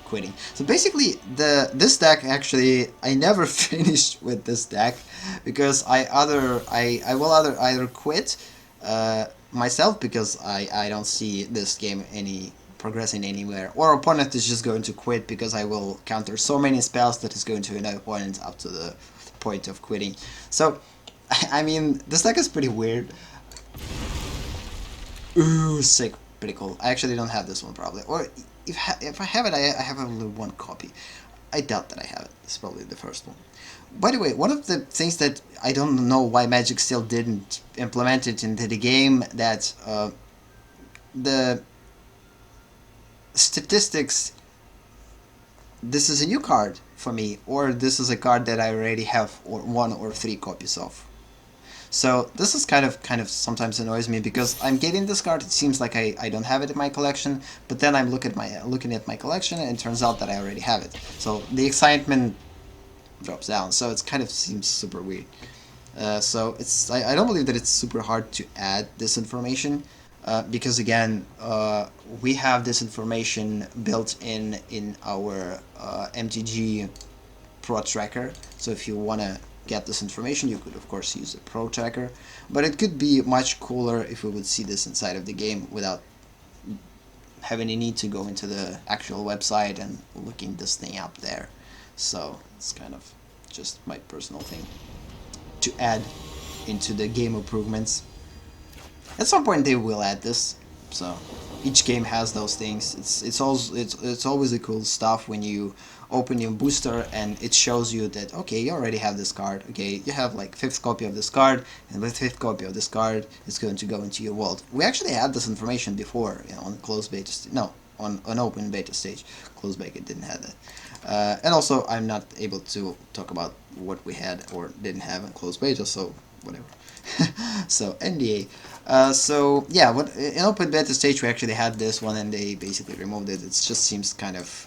quitting. So basically, this deck actually I never finished with this deck because I will either quit myself because I don't see this game progressing anywhere, or opponent is just going to quit because I will counter so many spells that is going to annoy opponent up to the point of quitting. So I mean, this deck is pretty weird. Ooh, sick. Pretty cool. I actually don't have this one probably. Or if I have it, I have only one copy. I doubt that I have it. It's probably the first one. By the way, one of the things that I don't know why Magic still didn't implement it into the game, that the statistics, this is a new card for me, or this is a card that I already have one or three copies of. So this is kind of sometimes annoys me because I'm getting this card. It seems like I don't have it in my collection, but then I'm looking at my collection and it turns out that I already have it. So the excitement drops down. So it kind of seems super weird. So I don't believe that it's super hard to add this information because again we have this information built in our MTG Pro Tracker. So if you wanna get this information, you could of course use a Pro Tracker, but it could be much cooler if we would see this inside of the game without having a need to go into the actual website and looking this thing up there. So it's kind of just my personal thing to add into the game improvements. At some point they will add this, so each game has those things. It's always a cool stuff when you open your booster and it shows you that, okay, you already have this card, okay, you have like 5th copy of this card, and with 5th copy of this card it's going to go into your vault. We actually had this information before, you know, on closed beta on open beta stage. Closed beta didn't have that. And also I'm not able to talk about what we had or didn't have in closed beta, so whatever. So NDA. So yeah, in open beta stage we actually had this one and they basically removed it. It just seems kind of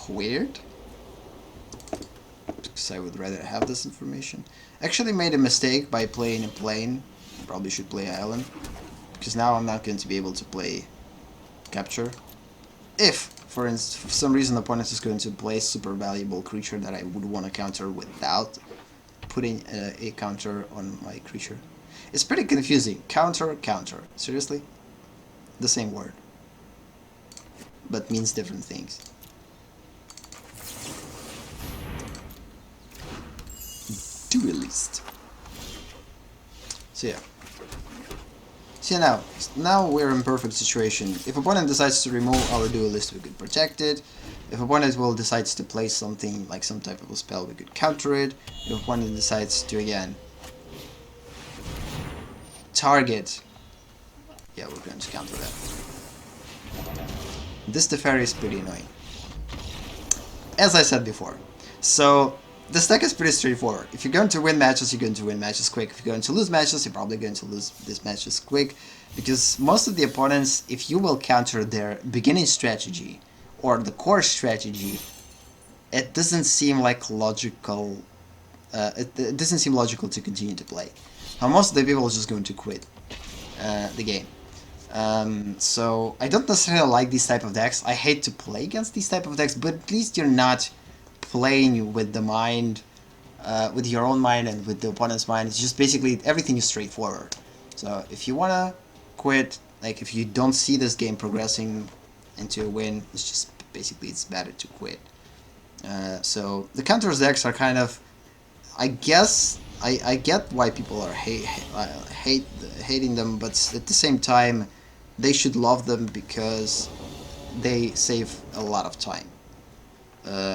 weird because I would rather have this information. Actually made a mistake by playing a plane. Probably should play island because now I'm not going to be able to play capture. If for some reason the opponent is going to play super valuable creature that I would want to counter without putting a counter on my creature. It's pretty confusing. Counter. Seriously? The same word, but means different things. Duelist. So yeah. See now we're in perfect situation. If opponent decides to remove our duelist, we could protect it. If opponent will decides to play something like some type of a spell, we could counter it. If opponent decides to again target, yeah, we're going to counter that. This Teferi is pretty annoying, as I said before. So this deck is pretty straightforward. If you're going to win matches, you're going to win matches quick. If you're going to lose matches, you're probably going to lose these matches quick, because most of the opponents, if you will counter their beginning strategy or the core strategy, it doesn't seem like logical. It doesn't seem logical to continue to play. Now, most of the people are just going to quit the game. So I don't necessarily like these type of decks. I hate to play against these type of decks, but at least you're not playing with the mind, with your own mind and with the opponent's mind. It's just basically everything is straightforward. So if you wanna quit, like if you don't see this game progressing into a win, it's just basically it's better to quit. So the counters decks are kind of, I guess I get why people are hating them, but at the same time they should love them because they save a lot of time.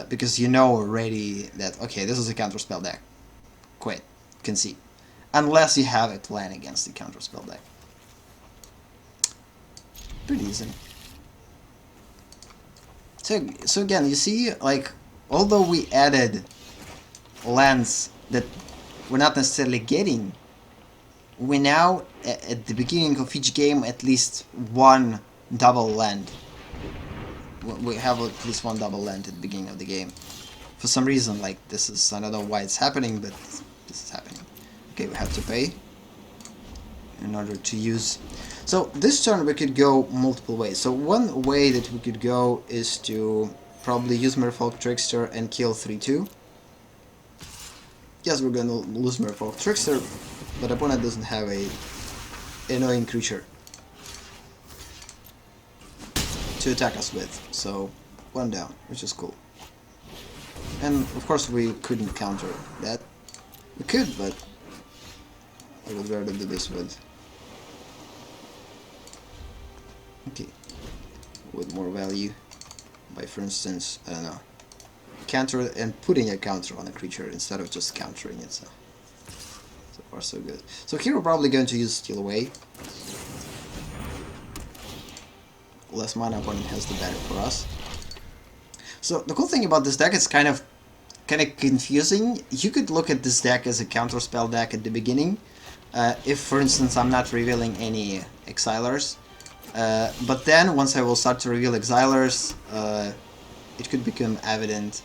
Because you know already that, okay, this is a counterspell deck. Quit. Concede. Unless you have a plan against the counterspell deck. Pretty easy. So again, you see, like, although we added lands that we're not necessarily getting, we now, at the beginning of each game, at least one double land. We have at least one double land at the beginning of the game. For some reason, like, this is, I don't know why it's happening, but this is happening. Okay, we have to pay in order to use. So this turn we could go multiple ways. So one way that we could go is to probably use Merfolk Trickster and kill 3/2. Yes, we're gonna lose Merfolk Trickster, but opponent doesn't have a annoying creature to attack us with. So one down, which is cool. And of course we couldn't counter that. We could, but I would rather do this with. Okay, with more value by, for instance, I don't know, counter and putting a counter on a creature instead of just countering it. So far so good. So here we're probably going to use Steal Away. Less mana opponent has the better for us. So the cool thing about this deck is kind of confusing. You could look at this deck as a counter spell deck at the beginning, if for instance I'm not revealing any Exilers. But then, once I will start to reveal Exilers, it could become evident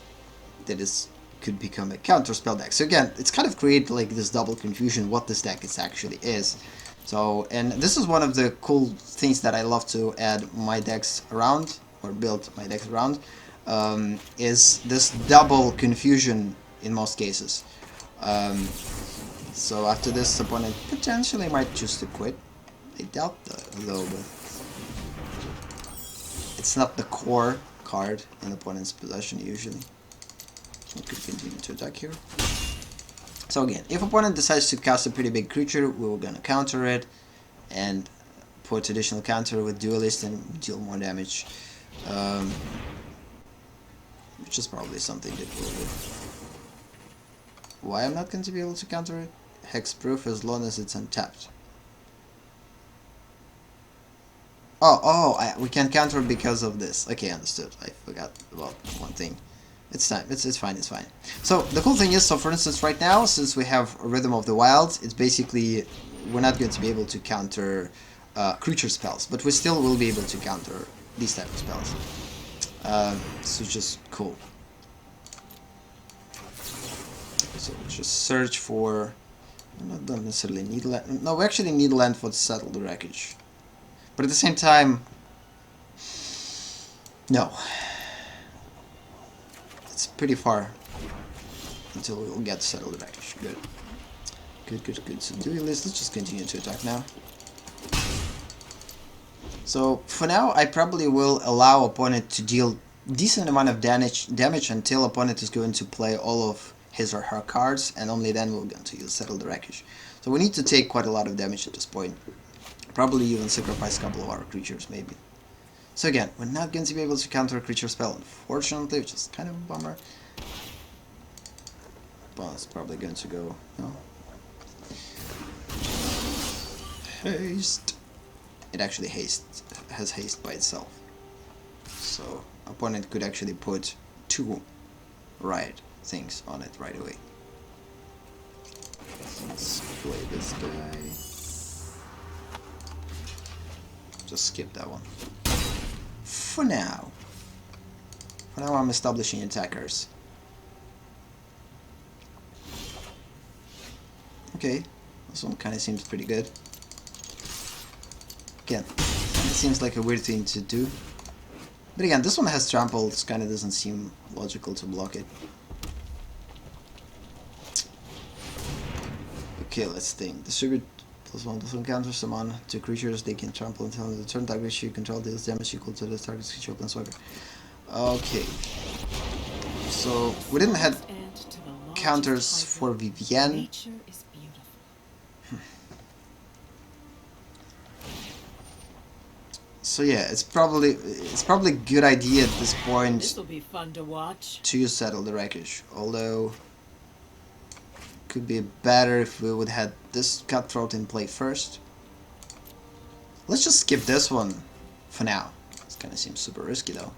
that this could become a counter spell deck. So again, it's kind of create like this double confusion what this deck actually is. So, and this is one of the cool things that I love to add my decks around, or build my decks around, is this double confusion in most cases. So after this, opponent potentially might choose to quit. I doubt though, but it's not the core card in opponent's possession usually. So we could continue to attack here. So again, if opponent decides to cast a pretty big creature, we're gonna counter it and put additional counter with Duelist and deal more damage, which is probably something that we'll do. Why I'm not going to be able to counter it? Hexproof as long as it's untapped. We can counter because of this. Okay, understood. I forgot about one thing. It's fine. It's fine. So the cool thing is, so for instance, right now, since we have Rhythm of the Wild, it's basically we're not going to be able to counter creature spells, but we still will be able to counter these type of spells. So just cool. So just search for. I don't necessarily need land. No, we actually need land for Settle the Wreckage. But at the same time, no. It's pretty far until we'll get Settle the Wreckage. Good. So Duelist, let's just continue to attack now. So for now, I probably will allow opponent to deal decent amount of damage until opponent is going to play all of his or her cards, and only then we're going to use Settle the Wreckage. So we need to take quite a lot of damage at this point. Probably even sacrifice a couple of our creatures, maybe. So again, we're not going to be able to counter a creature spell, unfortunately, which is kind of a bummer. Well, it's probably going to go, no. Haste. It actually has haste by itself. So opponent could actually put 2 right things on it right away. Let's play this guy. Just skip that one. For now I'm establishing attackers. Okay, this one kind of seems pretty good. Again, it seems like a weird thing to do. But again, this one has trample, it kind of doesn't seem logical to block it. Okay, let's think. Distribute +1/+1 counter summon 2 creatures, they can trample until the turn target creature you control deals damage equal to the target's creature or planeswalker. Okay. So, we didn't have counters for Vivienne. So yeah, it's probably a good idea at this point to Settle the Wreckage. Although could be better if we would have this Cutthroat in play first. Let's just skip this one for now. This kind of seems super risky though.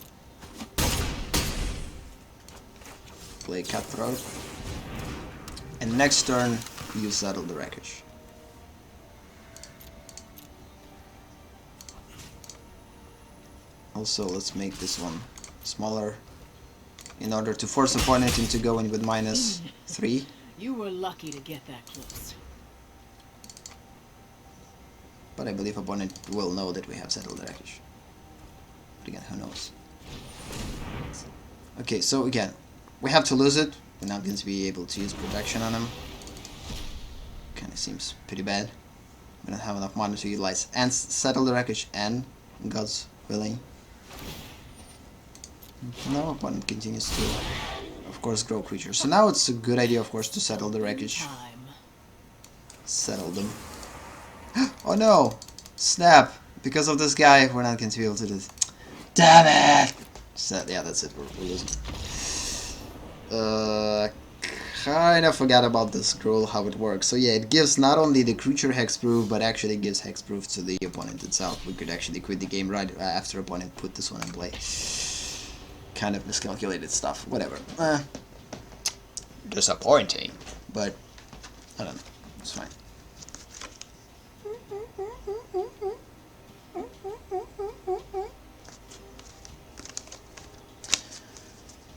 Play Cutthroat, and next turn you Settle the Wreckage. Also, let's make this one smaller in order to force opponent into going with -3. You were lucky to get that close. but I believe opponent will know that we have settled the wreckage. But again, who knows? Okay, so again, we have to lose it. We're not going to be able to use protection on him. Kind of seems pretty bad. We don't have enough mana to utilize and settle the wreckage, and God's willing. Now opponent continues to, of course, grow creatures. So now it's a good idea, of course, to settle the wreckage. Settle them. Oh no! Snap! Because of this guy, we're not going to be able to do this. Damn it! Yeah, that's it. We're losing. Kind of forgot about the scroll, how it works. So yeah, it gives not only the creature hexproof, but actually gives hexproof to the opponent itself. We could actually quit the game right after opponent put this one in play. Kind of miscalculated stuff. Whatever. Disappointing, but I don't know. It's fine.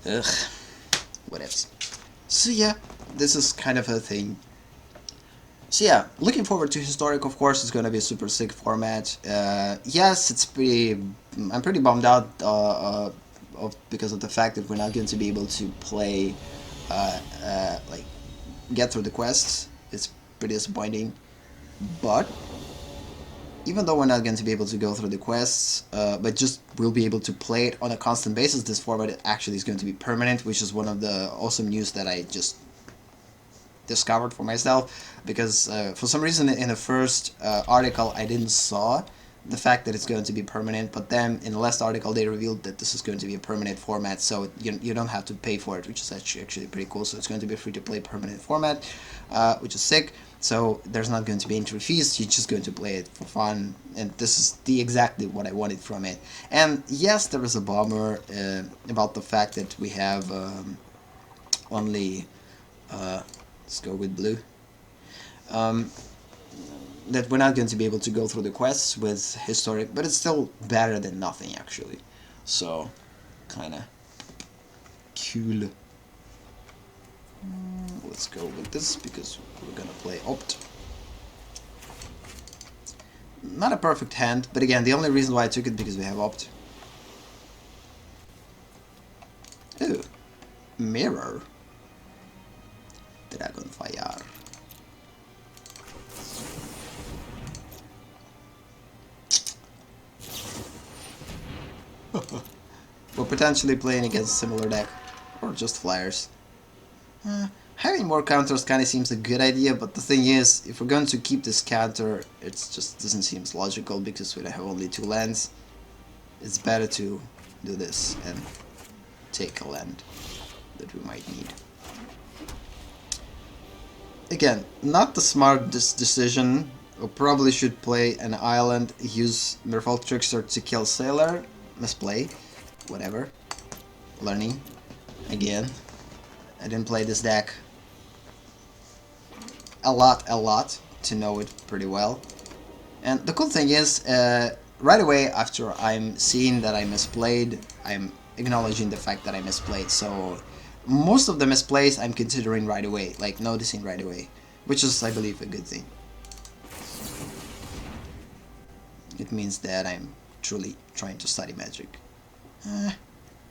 Ugh. What else? So yeah, this is kind of a thing. So yeah, looking forward to Historic, of course. It's gonna be a super sick format. Yes, it's pretty... I'm pretty bummed out because of the fact that we're not going to be able to play, like, get through the quests. It's pretty disappointing. But even though we're not going to be able to go through the quests, but just we'll be able to play it on a constant basis, this format actually is going to be permanent, which is one of the awesome news that I just discovered for myself, because for some reason in the first article I didn't saw the fact that it's going to be permanent, but then in the last article they revealed that this is going to be a permanent format, so you don't have to pay for it, which is actually pretty cool. So it's going to be a free-to-play permanent format, which is sick. So there's not going to be entry fees, you're just going to play it for fun, and this is exactly what I wanted from it. And yes, there is a bummer about the fact that we have only, let's go with blue, that we're not going to be able to go through the quests with Historic, but it's still better than nothing actually. So, kinda cool. Let's go with this because we're gonna play Opt. Not a perfect hand, but again, the only reason why I took it because we have Opt. Ooh, Mirror. Dragonfire. We're potentially playing against a similar deck, or just flyers. Having more counters kind of seems a good idea, but the thing is, if we're going to keep this counter, it just doesn't seem logical because we have only 2 lands. It's better to do this and take a land that we might need. Again, not the smartest decision. We probably should play an island, use Merfolk Trickster to kill Sailor. Misplay. Whatever. Learning. Again. I didn't play this deck a lot to know it pretty well. And the cool thing is, right away after I'm seeing that I misplayed, I'm acknowledging the fact that I misplayed. So most of the misplays I'm considering right away, like noticing right away, which is, I believe, a good thing. It means that I'm truly trying to study Magic.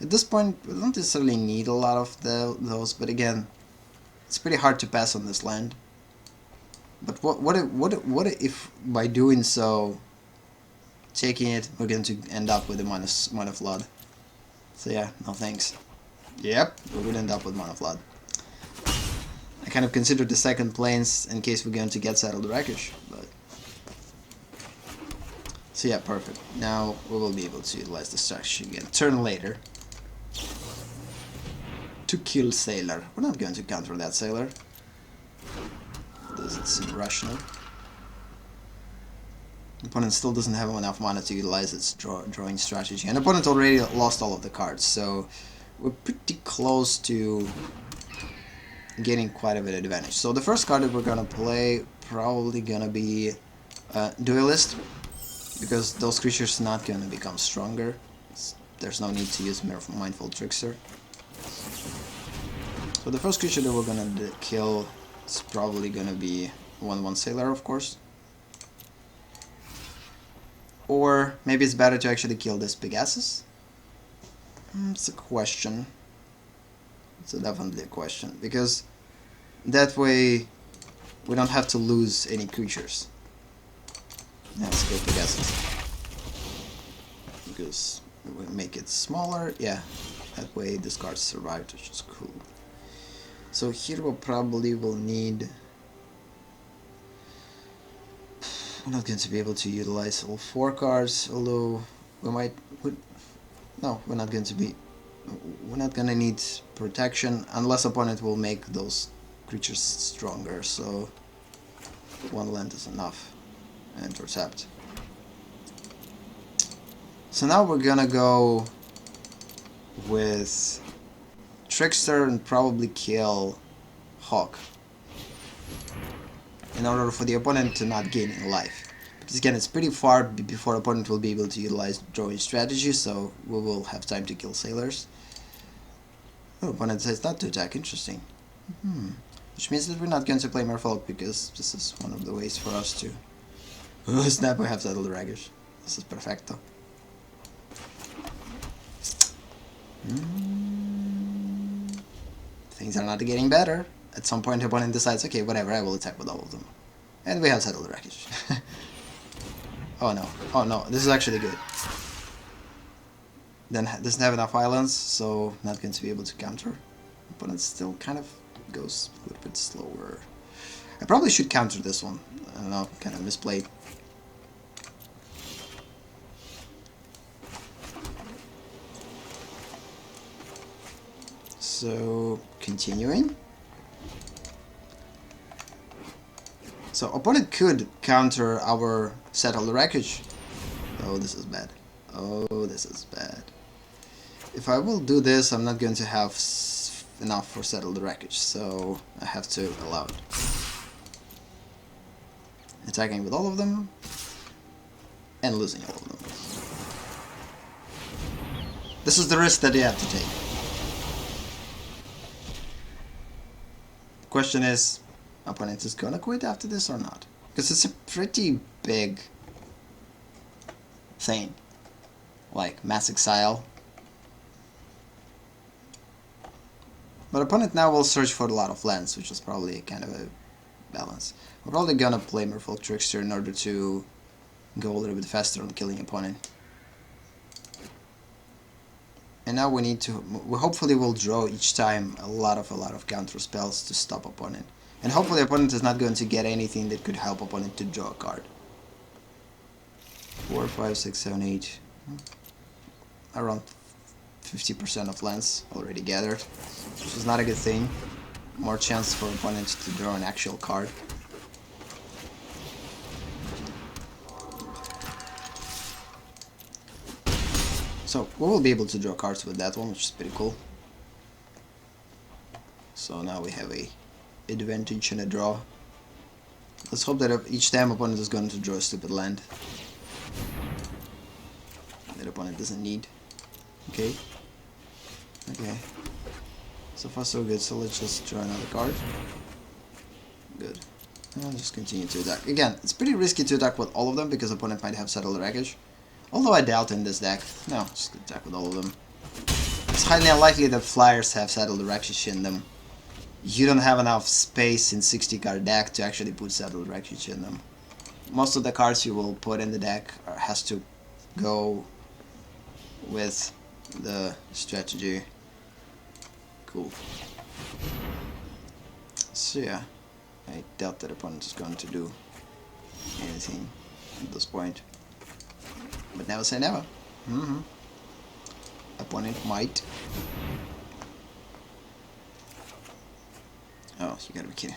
At this point, we don't necessarily need a lot of those, but again, it's pretty hard to pass on this land. But what if by doing so, taking it, we're going to end up with a Mana Flood? So yeah, no thanks. Yep, we would end up with Mana Flood. I kind of considered the second planes in case we're going to get Settled Wreckage, but... So yeah, perfect. Now we will be able to utilize the strategy again. Turn later. To kill Sailor. We're not going to counter that Sailor. Does it seem rational? The opponent still doesn't have enough mana to utilize its drawing strategy. And the opponent already lost all of the cards, so we're pretty close to getting quite a bit of advantage. So the first card that we're gonna play probably gonna be Duelist, because those creatures are not gonna become stronger. There's no need to use Mindful Trickster. So the first creature that we're gonna kill is probably gonna be 1/1 Sailor, of course. Or maybe it's better to actually kill these big asses? It's a question. It's definitely a question, because that way we don't have to lose any creatures. Let's go big asses. Because we make it smaller, yeah. That way this card survived, which is cool. So here we probably will need... We're not going to be able to utilize all 4 cards, although we might... No, we're not going to be... We're not gonna need protection unless opponent will make those creatures stronger, so 1 land is enough. Intercept. So now we're gonna go with Trickster and probably kill Hawk in order for the opponent to not gain in life. Because again, it's pretty far before opponent will be able to utilize drawing strategy, so we will have time to kill sailors. Oh, opponent says not to attack, interesting. Which means that we're not going to play Merfolk, because this is one of the ways for us to... Oh snap, we have Settled Wreckage. This is perfecto. Things are not getting better. At some point opponent decides, okay, whatever, I will attack with all of them. And we have Settled Wreckage. Oh no, this is actually good. Then doesn't have enough islands, so not going to be able to counter. Opponent still kind of goes a little bit slower. I probably should counter this one. I don't know, kind of misplayed. So, continuing. So, opponent could counter our Settled Wreckage. Oh, this is bad. Oh, this is bad. If I will do this, I'm not going to have enough for Settled Wreckage, so I have to allow it. Attacking with all of them, and losing all of them. This is the risk that you have to take. The question is, opponent is gonna quit after this or not? Because it's a pretty big thing. Like Mass Exile. But opponent now will search for a lot of lands, which is probably kind of a balance. We're probably gonna play Merfolk Trickster in order to go a little bit faster on killing opponent. And now we need to... We hopefully will draw each time a lot of counter spells to stop opponent. And hopefully opponent is not going to get anything that could help opponent to draw a card. 4, 5, 6, 7, 8. Around 50% of lands already gathered, which is not a good thing. More chance for opponents to draw an actual card. So we will be able to draw cards with that one, which is pretty cool. So now we have a advantage in a draw. Let's hope that each time opponent is going to draw a stupid land that opponent doesn't need. Okay. Okay. So far so good, so let's just draw another card. Good. And I'll just continue to attack. Again, it's pretty risky to attack with all of them because opponent might have Settled Wreckage. Although I doubt in this deck. No, just attack with all of them. It's highly unlikely that flyers have Settled Wreckage in them. You don't have enough space in 60 card deck to actually put Settled Wreckage in them. Most of the cards you will put in the deck has to go with the strategy. Cool. So yeah, I doubt that opponent is going to do anything at this point. But never say never. Opponent might. Oh, you gotta be kidding.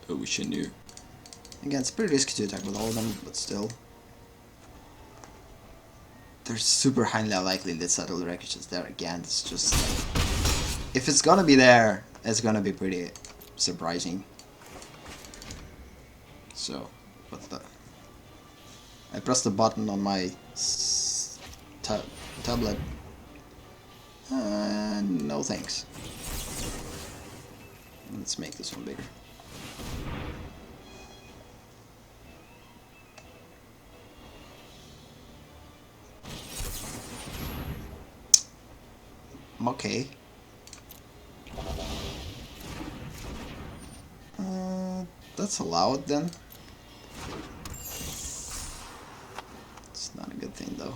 I wish I knew. Again, it's pretty risky to attack with all of them, but still. They're super highly unlikely that Settled Wreckage is there again. It's just like, if it's gonna be there, it's gonna be pretty surprising. So, what the... I pressed the button on my tablet. No thanks. Let's make this one bigger. Okay. That's allowed then. It's not a good thing though.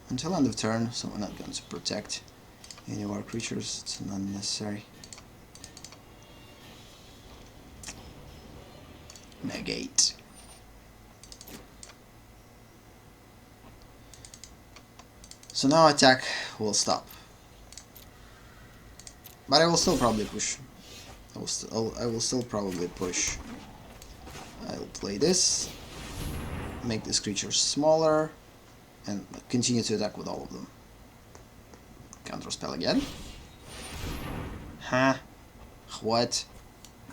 Until end of turn, so we're not going to protect any of our creatures. It's not necessary. Negate. So now attack will stop. But I will still probably push. I will still probably push. I'll play this, make this creature smaller, and continue to attack with all of them. Counterspell again. Huh? What?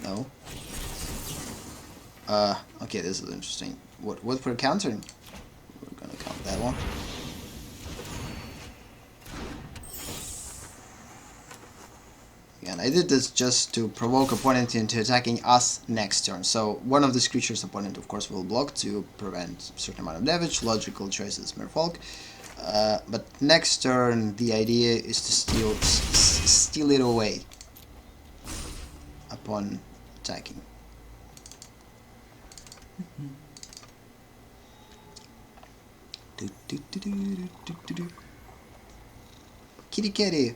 No. Okay, this is interesting. What we're countering? We're gonna count that one. Again, I did this just to provoke opponent into attacking us next turn. So one of these creatures opponent, of course, will block to prevent a certain amount of damage. Logical choices, Merfolk. But next turn, the idea is to steal it away upon attacking. Kitty kitty.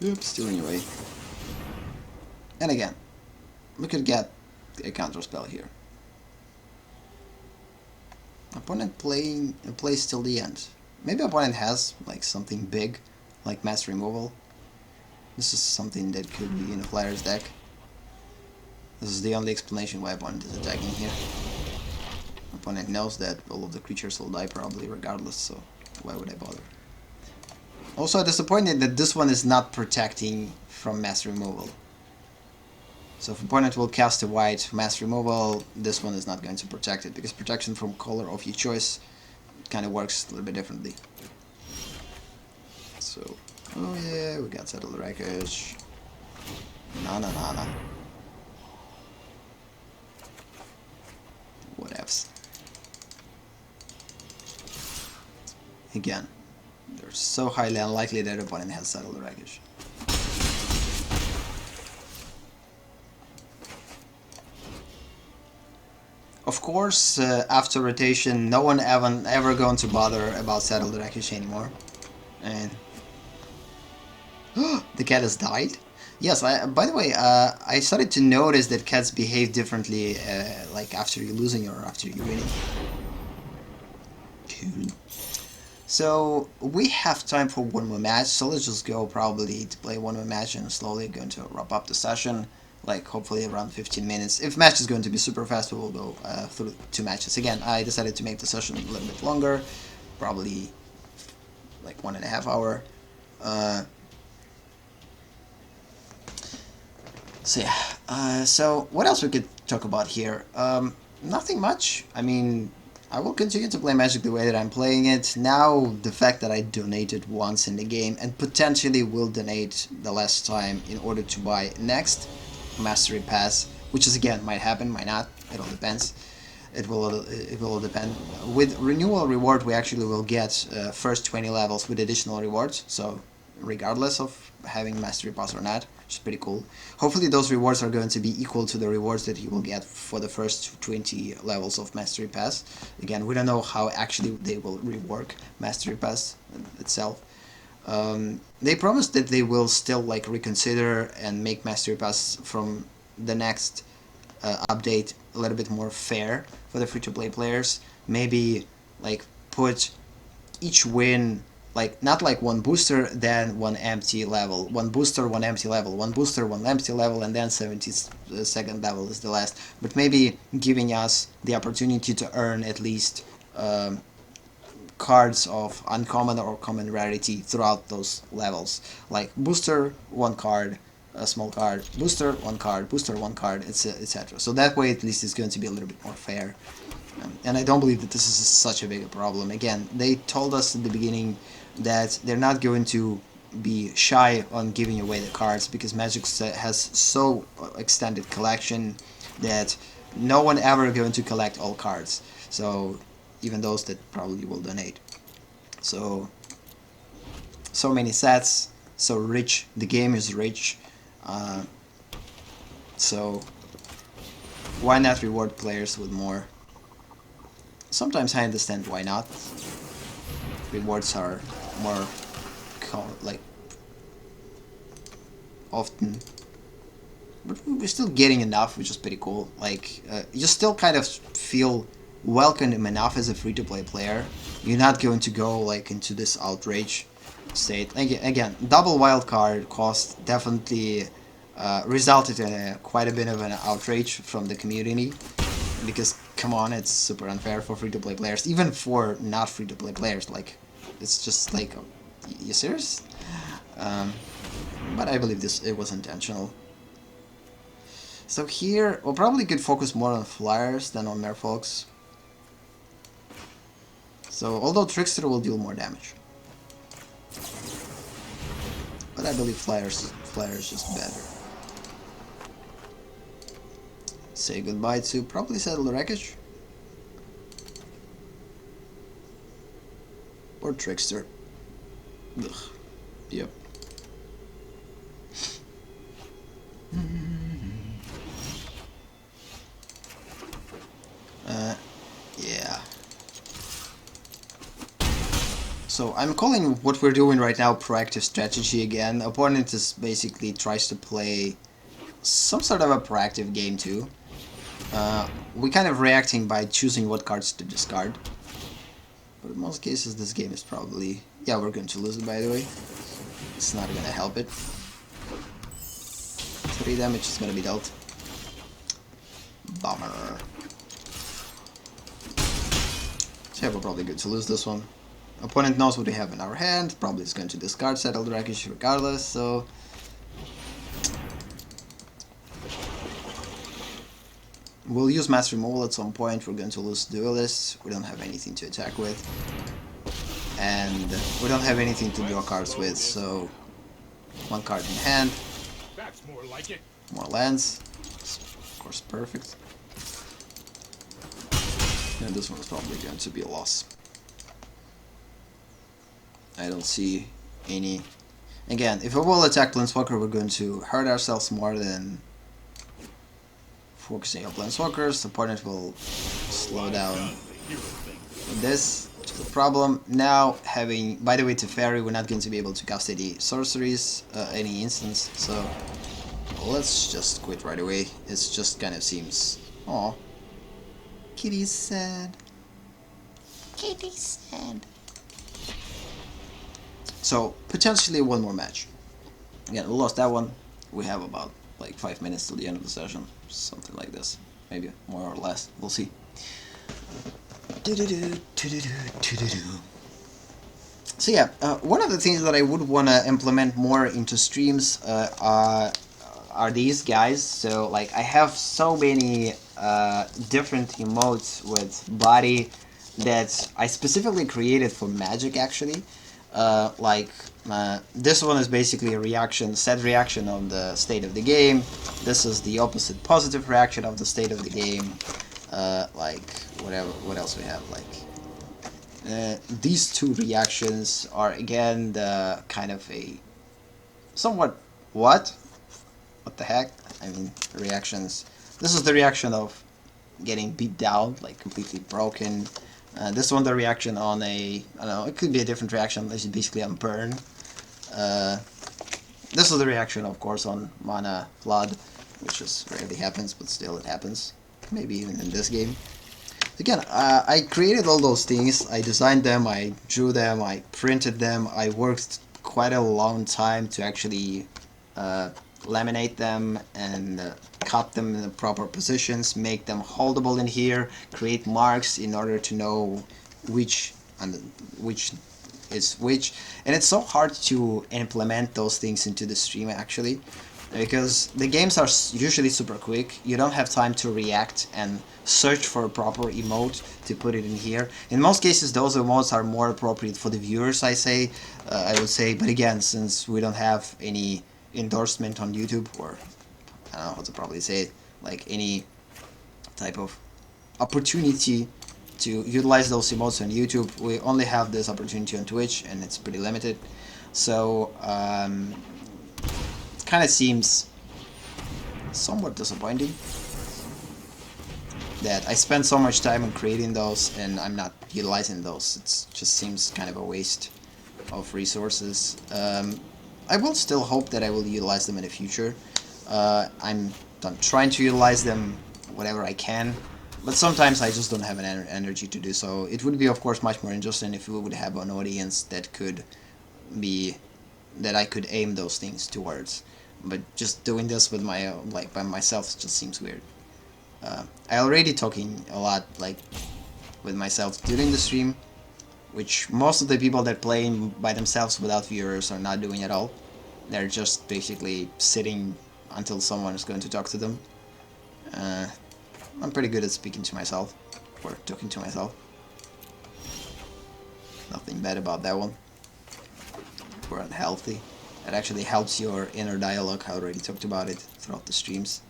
Oops, stealing away. And again, we could get a counter spell here. Opponent plays till the end. Maybe opponent has like something big, like mass removal. This is something that could be in a player's deck. This is the only explanation why opponent is attacking here. Opponent knows that all of the creatures will die probably regardless, so why would I bother? Also disappointed that this one is not protecting from mass removal. So if opponent will cast a white mass removal, this one is not going to protect it, because protection from color of your choice kind of works a little bit differently. So, oh yeah, we got Settle the Wreckage. Na. Whatevs. Again, they're so highly unlikely that opponent has Settle the Wreckage. Of course, after rotation, no one ever going to bother about Settle the Wreckage anymore. And the cat has died? Yes, by the way, I started to notice that cats behave differently like after you're losing or after you're winning. Cool. So we have time for one more match, so let's just go probably to play one more match and slowly going to wrap up the session, like hopefully around 15 minutes. If match is going to be super fast, we will go through 2 matches. Again, I decided to make the session a little bit longer, probably like 1.5 hours. So yeah, so what else we could talk about here? Nothing much. I mean, I will continue to play Magic the way that I'm playing it. Now, the fact that I donated once in the game and potentially will donate the last time in order to buy next Mastery Pass, which is again, might happen, might not, it all depends. It will depend. With renewal reward, we actually will get first 20 levels with additional rewards, so regardless of having Mastery Pass or not, which is pretty cool. Hopefully those rewards are going to be equal to the rewards that you will get for the first 20 levels of Mastery Pass. Again, we don't know how actually they will rework Mastery Pass itself. They promised that they will still like reconsider and make Mastery Pass from the next update a little bit more fair for the free-to-play players. Maybe like put each win, like not like one booster, then one empty level, one booster, one empty level, one booster, one empty level, and then 72nd level is the last. But maybe giving us the opportunity to earn at least cards of uncommon or common rarity throughout those levels. Like booster, one card, a small card, booster, one card, booster, one card, etc. So that way at least it's going to be a little bit more fair. And I don't believe that this is such a big problem. Again, they told us in the beginning that they're not going to be shy on giving away the cards, because Magic has so extended collection that no one ever going to collect all cards. So even those that probably will donate. So many sets, so rich. The game is rich. So why not reward players with more? Sometimes I understand why not. Rewards are more like often, but we're still getting enough, which is pretty cool. Like you still kind of feel welcome enough as a free-to-play player. You're not going to go like into this outrage state. Again, double wildcard cost definitely resulted in quite a bit of an outrage from the community, because come on, it's super unfair for free-to-play players, even for not free-to-play players. Like, it's just like, you serious? But I believe it was intentional. So here, we'll probably could focus more on flyers than on merfolks. So although Trickster will deal more damage, but I believe flyers just better. Say goodbye to probably Settle the Wreckage or Trickster. Ugh. Yep. Yeah. So I'm calling what we're doing right now proactive strategy again. Opponent is basically tries to play some sort of a proactive game too. We kind of reacting by choosing what cards to discard. But in most cases this game is probably... Yeah, we're going to lose it, by the way. It's not gonna help it. 3 damage is gonna be dealt. Bummer. So yeah, we're probably good to lose this one. Opponent knows what we have in our hand, probably is going to discard Settle the Wreckage regardless, so... We'll use Mass Removal at some point. We're going to lose Duelist. We don't have anything to attack with. And we don't have anything to draw cards with, so... 1 card in hand. That's more like it. More lands. Of course, perfect. And this one's probably going to be a loss. I don't see any... Again, if we will attack Planeswalker, we're going to hurt ourselves more than focusing on Planeswalkers. The opponent will slow down with this, which is a problem. Now, having... By the way, Teferi, we're not going to be able to cast any sorceries, any instants, so... Let's just quit right away. It just kind of seems... Aw. Kitty's sad. Kitty's sad. So, potentially one more match. Again, we lost that one. We have about like 5 minutes till the end of the session. Something like this. Maybe more or less. We'll see. So yeah, one of the things that I would want to implement more into streams are these guys. So like I have so many different emotes with body that I specifically created for Magic actually. This one is basically a reaction, set reaction on the state of the game. This is the opposite positive reaction of the state of the game. What else we have? These two reactions are again the kind of a somewhat what the heck? I mean, reactions. This is the reaction of getting beat down, like completely broken. This one, the reaction on a, I don't know, it could be a different reaction. This is basically on burn. This is the reaction, of course, on Mana Flood, which just rarely happens, but still it happens. Maybe even in this game. Again, I created all those things. I designed them, I drew them, I printed them. I worked quite a long time to actually laminate them and cut them in the proper positions, make them holdable in here, create marks in order to know which is which. And it's so hard to implement those things into the stream actually. because the games are usually super quick. You don't have time to react and search for a proper emote to put it in here. In most cases, those emotes are more appropriate for the viewers, I would say. But again, since we don't have any endorsement on YouTube, or I don't know how to probably say it, like any type of opportunity to utilize those emotes on YouTube, we only have this opportunity on Twitch, and it's pretty limited. So it kind of seems somewhat disappointing that I spend so much time on creating those and I'm not utilizing those. It just seems kind of a waste of resources. I will still hope that I will utilize them in the future. I'm trying to utilize them whatever I can, but sometimes I just don't have an energy to do so. It would be, of course, much more interesting if we would have an audience that I could aim those things towards. But just doing this with my by myself just seems weird. I already talking a lot with myself during the stream, which most of the people that play by themselves without viewers are not doing at all. They're just basically sitting until someone is going to talk to them. I'm pretty good at speaking to myself, or talking to myself. Nothing bad about that one. Or unhealthy. It actually helps your inner dialogue. I already talked about it throughout the streams.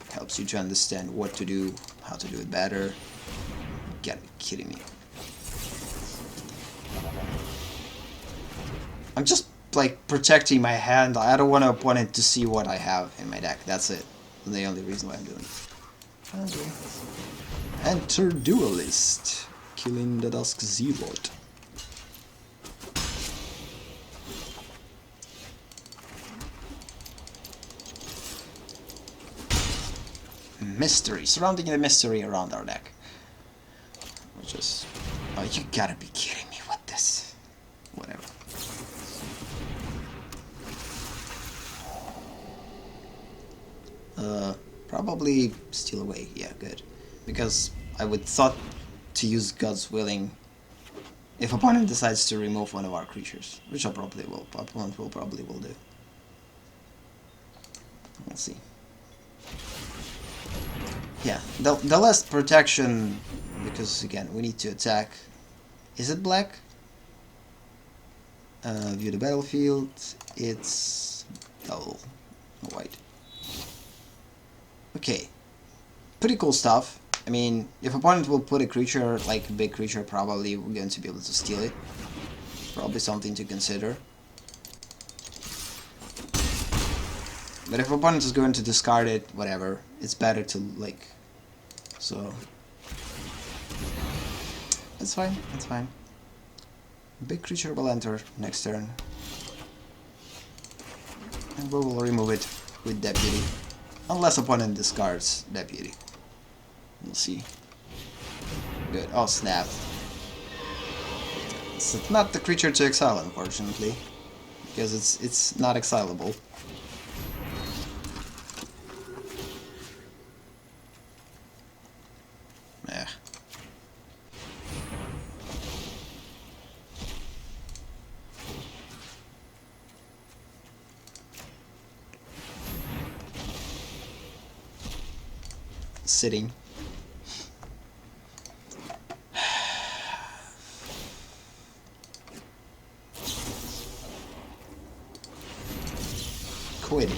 It helps you to understand what to do, how to do it better. You gotta be kidding me. I'm just like protecting my hand. I don't want an opponent to see what I have in my deck. That's it. The only reason why I'm doing it. Okay. Enter Duelist. Killing the Dusk Zealot. Mystery. Surrounding the mystery around our deck. Which is... Oh, you gotta be kidding me with this. Whatever. Probably steal away. Yeah, good. Because I would thought to use God's Willing if opponent decides to remove one of our creatures, which I probably will. Opponent will probably do. We'll see. Yeah, the less protection, because again we need to attack. Is it black? View the battlefield. It's dull, white. Okay, pretty cool stuff. I mean, if opponent will put a creature, like a big creature, probably we're going to be able to steal it. Probably something to consider. But if opponent is going to discard it, whatever, it's better to, like... So... That's fine, that's fine. Big creature will enter next turn. And we will remove it with Deputy. Unless opponent discards Deputy. We'll see. Good. Oh, snap. It's not the creature to exile, unfortunately. Because it's not exilable. Yeah. Sitting. Quitting.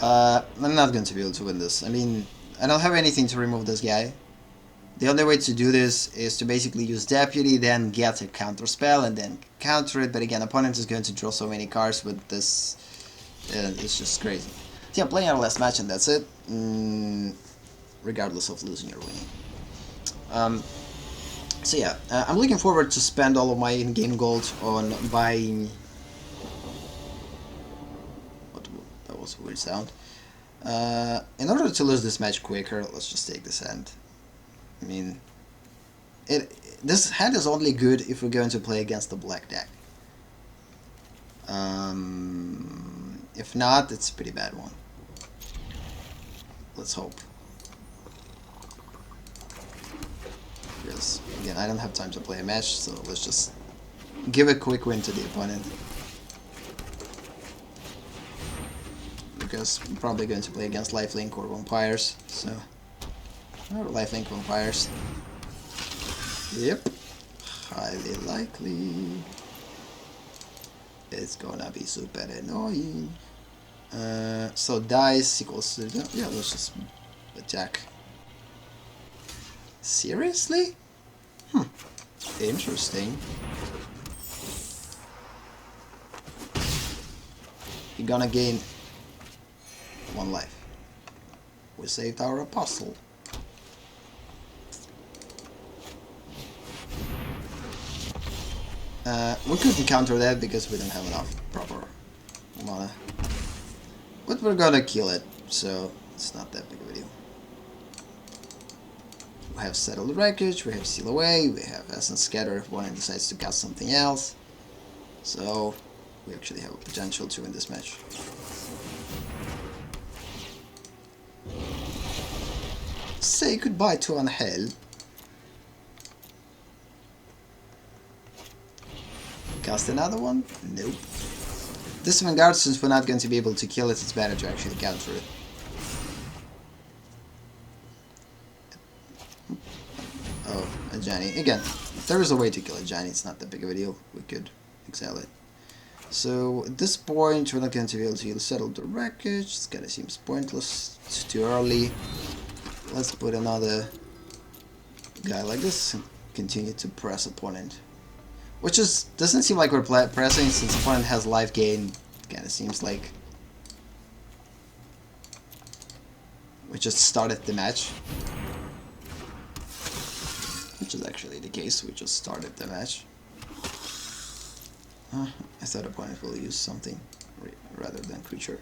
I'm not going to be able to win this. I mean, I don't have anything to remove this guy. The only way to do this is to basically use Deputy, then get a counter spell, and then counter it. But again, opponent is going to draw so many cards with this. It's just crazy. So yeah, playing our last match and that's it. Regardless of losing or winning. So yeah, I'm looking forward to spend all of my in-game gold on buying... That was a weird sound. In order to lose this match quicker, let's just take this hand. I mean, this hand is only good if we're going to play against the black deck. If not, it's a pretty bad one. Let's hope. Because, again, I don't have time to play a match, so let's just give a quick win to the opponent. because I'm probably going to play against lifelink or vampires, so... Or lifelink vampires. Yep. Highly likely. It's gonna be super annoying. So dice equals to... Yeah, let's just attack. Seriously? Interesting. You're gonna gain 1 life. We saved our apostle. We couldn't counter that because we don't have enough proper mana. But we're gonna kill it, so it's not that big of a deal. We have Settled Wreckage, we have Seal Away, we have Essence Scatter if one decides to cast something else. So we actually have a potential to win this match. Say goodbye to Angel. Cast another one? Nope. This Vanguard, since we're not going to be able to kill it, it's better to actually counter it. Oh, a Johnny. Again, if there is a way to kill a Johnny, it's not that big of a deal. We could exile it. So, at this point, we're not going to be able to settle the wreckage. It kind of seems pointless. It's too early. Let's put another guy like this and continue to press opponent. Which is doesn't seem like we're pressing since opponent has life gain. Kind of seems like we just started the match. Which is actually the case. We just started the match. I thought opponent will use something rather than creature.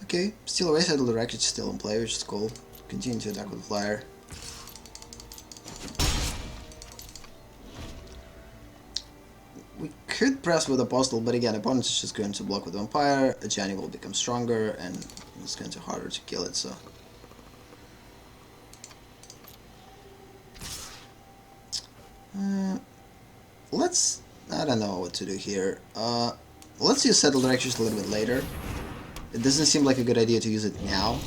Okay, Steal Away, Settle the Wreckage still in play, which is cool. Continue to attack with Flyer. We could press with Apostle, but again, opponent is just going to block with Vampire, a Johnny will become stronger, and it's going to be harder to kill it, so... let's... I don't know what to do here. Let's use Settle the Wreckage a little bit later. It doesn't seem like a good idea to use it now.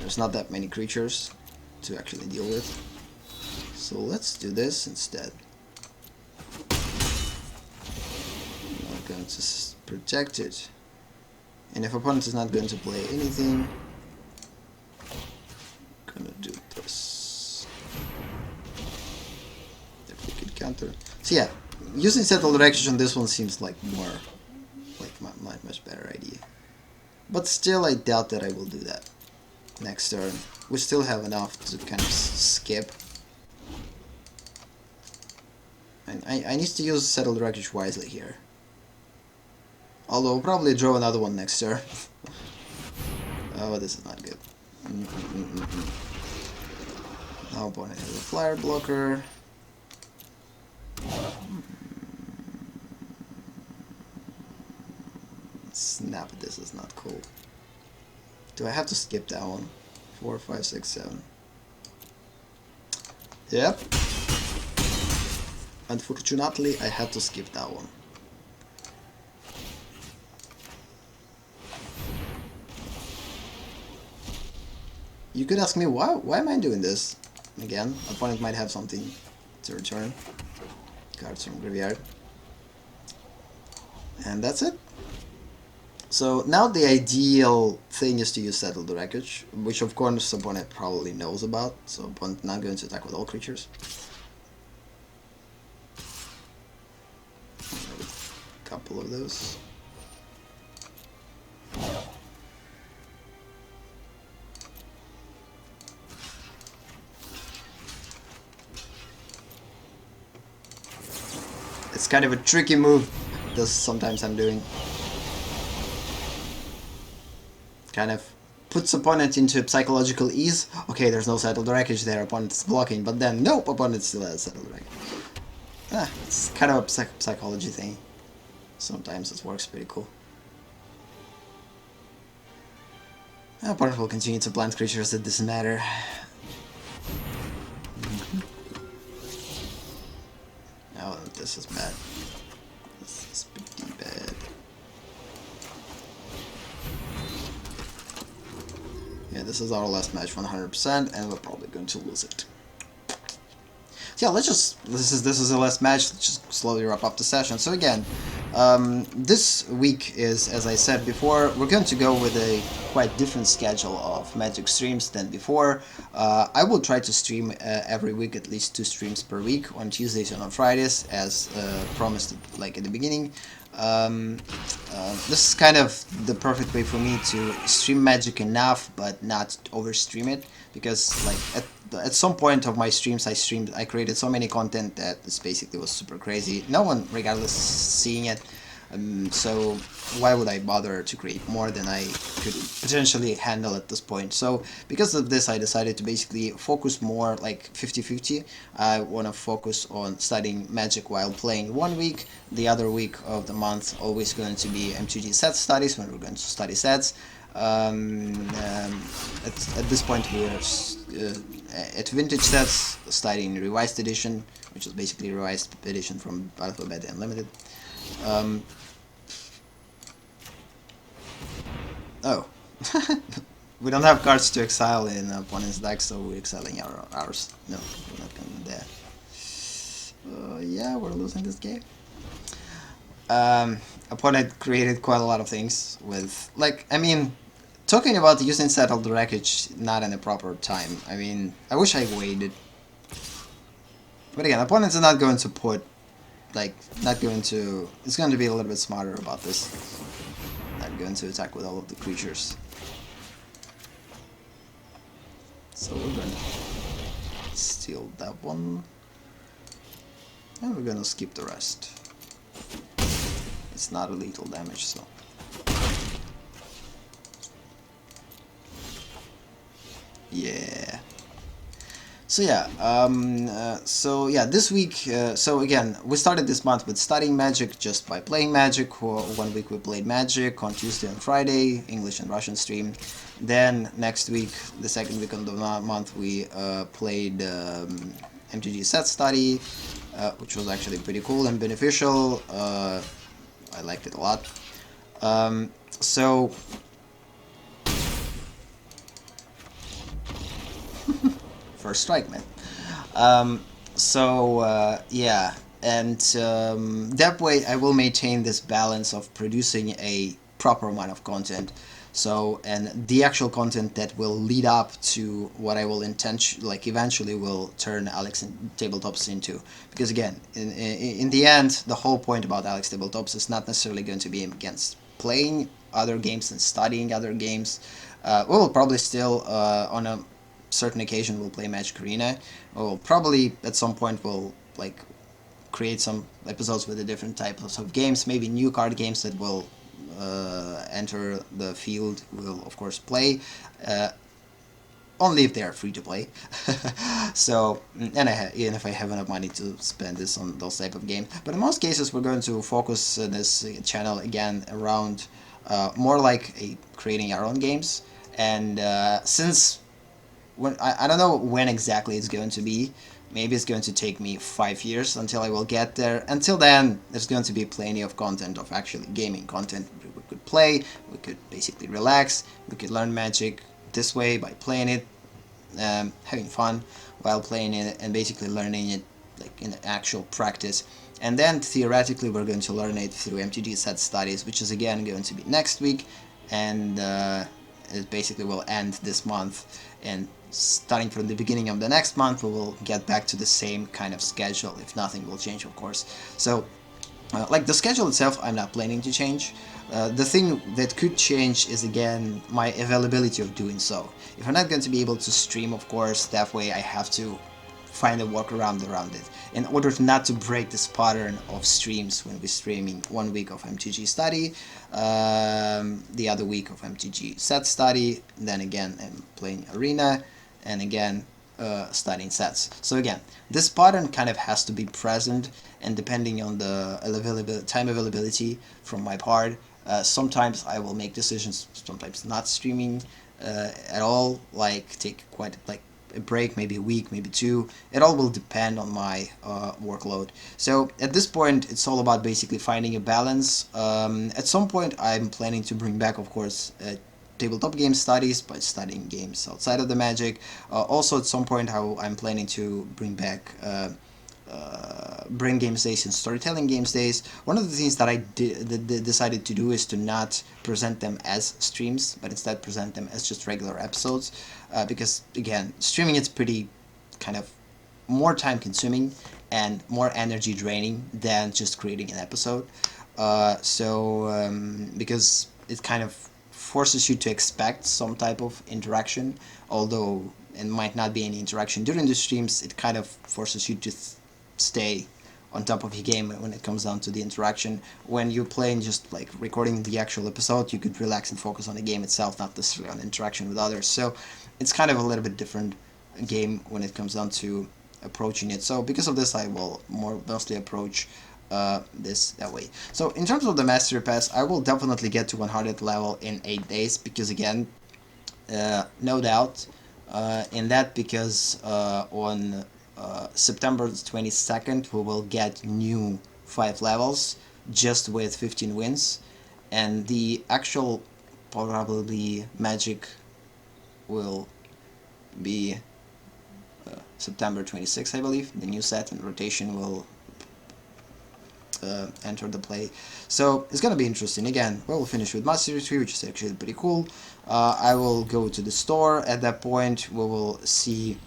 There's not that many creatures to actually deal with. So let's do this instead. I'm not going to protect it. And if opponent is not going to play anything, I'm gonna do this. If we could counter. So yeah, using Settle the Wreckage on this one seems like more like much better idea. But still, I doubt that I will do that next turn. We still have enough to kind of skip. And I need to use Settled Wreckage wisely here. Although, I'll probably draw another one next turn. Oh, this is not good. Now opponent has a Flyer blocker. Snap, this is not cool. Do I have to skip that one? 4, 5, 6, 7. Yep. Unfortunately, I had to skip that one. You could ask me, why am I doing this? Again, opponent might have something to return. Cards from graveyard. And that's it. So now the ideal thing is to use Settle the Wreckage, which of course opponent probably knows about, so opponent not going to attack with all creatures. A couple of those. It's kind of a tricky move, that sometimes I'm doing. Kind of puts opponent into psychological ease. Okay, there's no Settled Wreckage there, opponent is blocking, but then nope, opponent still has Settled Wreckage. It's kind of a psychology thing. Sometimes it works pretty cool. Opponent will continue to plant creatures, it doesn't matter. this is bad. This is pretty bad. Yeah, this is our last match 100%, and we're probably going to lose it. So yeah, this is the last match. Let's just slowly wrap up the session. So again, this week is, as I said before, we're going to go with a quite different schedule of Magic streams than before. I will try to stream every week, at least 2 streams per week, on Tuesdays and on Fridays, as promised like at the beginning. This is kind of the perfect way for me to stream Magic enough, but not overstream it, because like at some point of my streams I created so many content that this basically was super crazy. No one regardless seeing it, so why would I bother to create more than I could potentially handle at this point? So because of this, I decided to basically focus more like 50-50. I want to focus on studying Magic while playing one week. The other week of the month always going to be MTG set studies, when we're going to study sets. At this point we are at vintage sets, studying revised edition, which is basically revised edition from Alphabet Unlimited. Oh, we don't have cards to exile in opponent's deck, so we're exiling ours. No, we're not going there. Yeah, we're losing this game. Opponent created quite a lot of things with, like, I mean, talking about using settled wreckage not in a proper time. I mean, I wish I waited. But again, opponents are not going to put, like, not going to, it's going to be a little bit smarter about this. Not going to attack with all of the creatures. So we're going to steal that one. And we're going to skip the rest. It's not a lethal damage, so. Yeah. So yeah, this week, so again, we started this month with studying Magic just by playing Magic. One week we played Magic on Tuesday and Friday, English and Russian stream. Then next week, the second week of the month, we played MTG set study, which was actually pretty cool and beneficial. I liked it a lot. So first strike, man. Yeah, and that way I will maintain this balance of producing a proper amount of content. So, and the actual content that will lead up to what I will eventually will turn AleksTabletops into. Because again, in the end, the whole point about AleksTabletops is not necessarily going to be against playing other games and studying other games. We will probably still, on a certain occasion, we'll play Magic Arena. We'll probably, at some point, we'll, like, create some episodes with the different types of games, maybe new card games that will enter the field. We'll of course play, only if they are free to play. So, and if I have enough money to spend this on those type of games. But in most cases, we're going to focus this channel again around more like creating our own games. And since I don't know when exactly it's going to be. Maybe it's going to take me 5 years until I will get there. Until then, there's going to be plenty of content, of actually gaming content. We could play, we could basically relax, we could learn Magic this way by playing it, having fun while playing it, and basically learning it like in actual practice. And then theoretically we're going to learn it through MTG set studies, which is again going to be next week, and it basically will end this month. And starting from the beginning of the next month, we will get back to the same kind of schedule, if nothing will change, of course. So, like the schedule itself, I'm not planning to change. The thing that could change is, again, my availability of doing so. If I'm not going to be able to stream, of course, that way I have to find a workaround around it. In order not to break this pattern of streams when we're streaming 1 week of MTG Study, the other week of MTG Set Study, then again I'm playing Arena, and again studying sets. So again, this pattern kind of has to be present, and depending on the time availability from my part, sometimes I will make decisions, sometimes not streaming at all, like take quite like a break, maybe a week, maybe two. It all will depend on my workload. So at this point, it's all about basically finding a balance. At some point, I'm planning to bring back, of course, tabletop game studies by studying games outside of the Magic. Also, at some point, I'm planning to bring back brain games days and storytelling games days. One of the things that I decided to do is to not present them as streams, but instead present them as just regular episodes, because again, streaming is pretty kind of more time consuming and more energy draining than just creating an episode. Because it kind of forces you to expect some type of interaction, although it might not be any interaction during the streams, it kind of forces you to stay on top of your game when it comes down to the interaction. When you're playing, just like recording the actual episode, you could relax and focus on the game itself, not necessarily on interaction with others. So it's kind of a little bit different game when it comes down to approaching it. So because of this, I will mostly approach this that way. So in terms of the Mastery Pass, I will definitely get to 100 level in 8 days, because again, no doubt in that, because on September 22nd we will get new 5 levels just with 15 wins, and the actual probably Magic will be September 26th, I believe. The new set and rotation will enter the play, so it's gonna be interesting. Again, we'll finish with Mastery 3, which is actually pretty cool. I will go to the store. At that point, we will see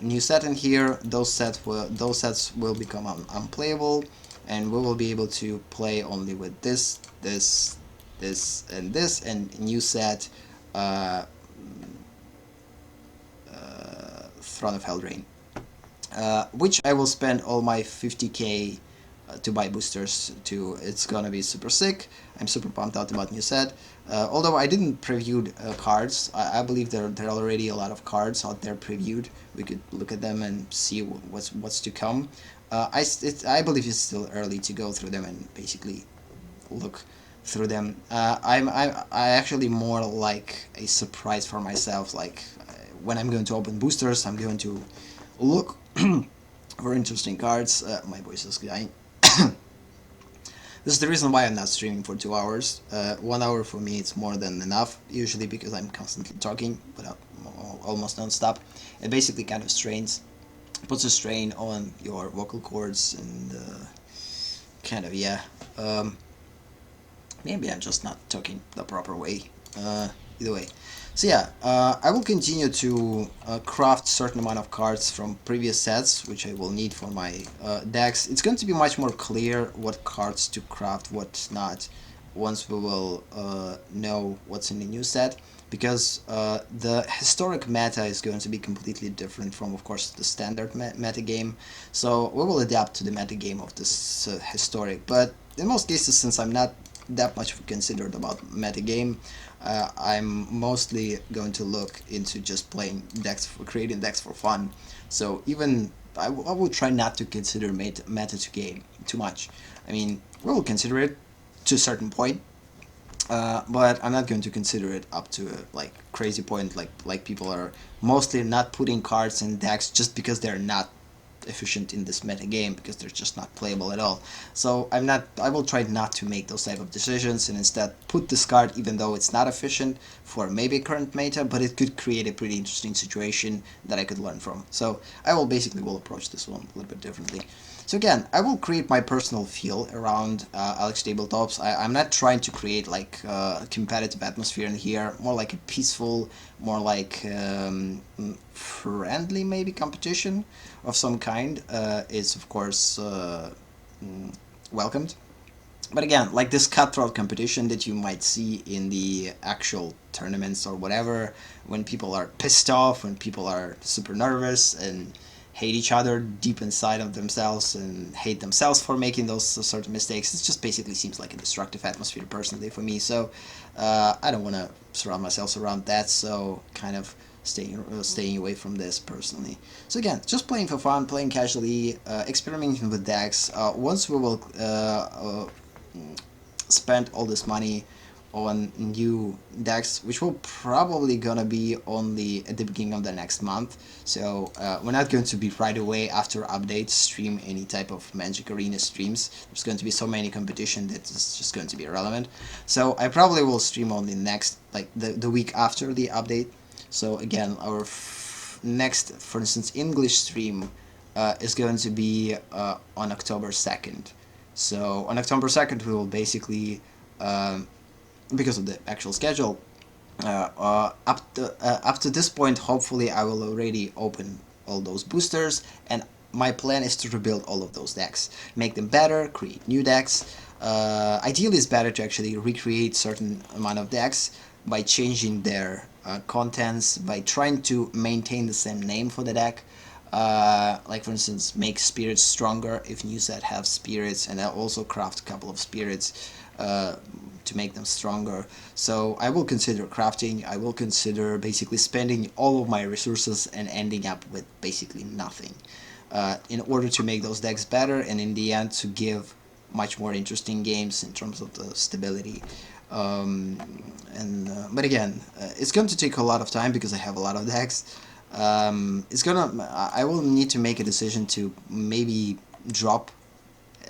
new set in here. Those sets will become unplayable, and we will be able to play only with this, and this, and new set, Throne of Eldraine, which I will spend all my 50k to buy boosters to. It's gonna be super sick. I'm super pumped out about new set. Although I didn't preview cards, I believe there are already a lot of cards out there previewed. We could look at them and see what's to come. I believe it's still early to go through them and basically look through them. I actually more like a surprise for myself. Like when I'm going to open boosters, I'm going to look for interesting cards. My voice is dying. This is the reason why I'm not streaming for 2 hours. 1 hour for me, it's more than enough, usually, because I'm constantly talking without almost non-stop. It basically kind of puts a strain on your vocal cords, and kind of, yeah. Maybe I'm just not talking the proper way. Either way. So yeah, I will continue to craft certain amount of cards from previous sets, which I will need for my decks. It's going to be much more clear what cards to craft, what not, once we will know what's in the new set, because the historic meta is going to be completely different from, of course, the standard meta game. So we will adapt to the meta game of this historic, but in most cases, since I'm not that much considered about meta game, I'm mostly going to look into just playing decks, creating decks for fun. So even I will try not to consider meta to game too much. I mean, we will consider it to a certain point, but I'm not going to consider it up to a like crazy point, like people are mostly not putting cards in decks just because they're not efficient in this meta game, because they're just not playable at all. So I will try not to make those type of decisions, and instead put this card, even though it's not efficient for maybe current meta, but it could create a pretty interesting situation that I could learn from. So I will approach this one a little bit differently. So again, I will create my personal feel around AleksTabletops. I'm not trying to create like a competitive atmosphere in here, more like a peaceful, more like friendly maybe competition of some kind is of course welcomed. But again, like this cutthroat competition that you might see in the actual tournaments or whatever, when people are pissed off, when people are super nervous and hate each other deep inside of themselves and hate themselves for making those certain mistakes, it just basically seems like a destructive atmosphere personally for me. So I don't want to surround myself around that, so kind of staying away from this personally. So again, just playing for fun, playing casually, experimenting with decks. Once we will spend all this money on new decks, which will probably gonna be only at the beginning of the next month. So we're not going to be right away after updates stream any type of Magic Arena streams. There's going to be so many competition that it's just going to be irrelevant. So I probably will stream only next, like the week after the update. So again, our next, for instance, English stream is going to be on October 2nd. So on October 2nd, we will basically because of the actual schedule, up to this point, hopefully I will already open all those boosters, and my plan is to rebuild all of those decks, make them better, create new decks. Ideally, it's better to actually recreate certain amount of decks by changing their contents, by trying to maintain the same name for the deck. Like for instance, make spirits stronger if new set have spirits, and I'll also craft a couple of spirits to make them stronger. So I will consider crafting. I will consider basically spending all of my resources and ending up with basically nothing in order to make those decks better, and in the end to give much more interesting games in terms of the stability. But again, it's going to take a lot of time because I have a lot of decks. I will need to make a decision to maybe drop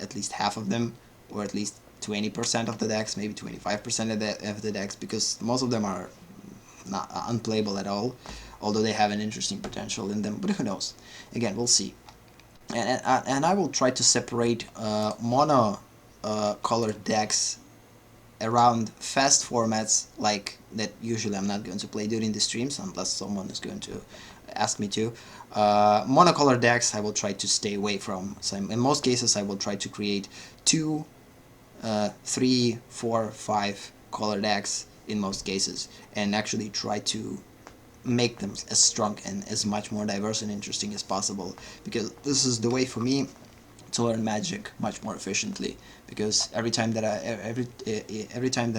at least half of them, or at least 20% of the decks, maybe 25% of the decks, because most of them are not unplayable at all, although they have an interesting potential in them. But who knows? Again, we'll see. And I will try to separate mono colored decks around fast formats like that. Usually I'm not going to play during the streams unless someone is going to ask me to. Monocolor decks I will try to stay away from. So in most cases I will try to create 2, 3, 4, 5 color decks in most cases, and actually try to make them as strong and as much more diverse and interesting as possible, because this is the way for me to learn Magic much more efficiently. Because every time that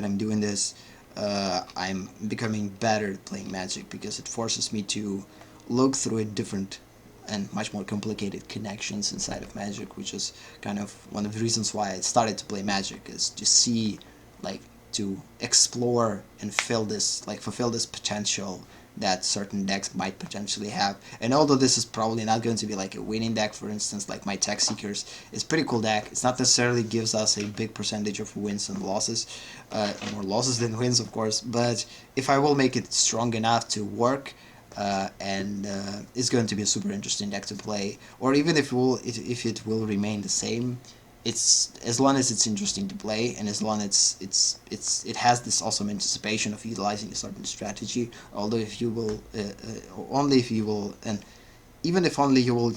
I'm doing this, I'm becoming better at playing Magic, because it forces me to look through a different and much more complicated connections inside of Magic, which is kind of one of the reasons why I started to play Magic, is to see, like, to explore and fulfill this potential that certain decks might potentially have. And although this is probably not going to be like a winning deck, for instance, like my Tech Seekers, it's a pretty cool deck. It's not necessarily gives us a big percentage of wins and losses, more losses than wins, of course, but if I will make it strong enough to work, it's going to be a super interesting deck to play. Or even if it will remain the same, it's, as long as it's interesting to play, and as long as it has this awesome anticipation of utilizing a certain strategy. Although if you will only if you will, and even if only you will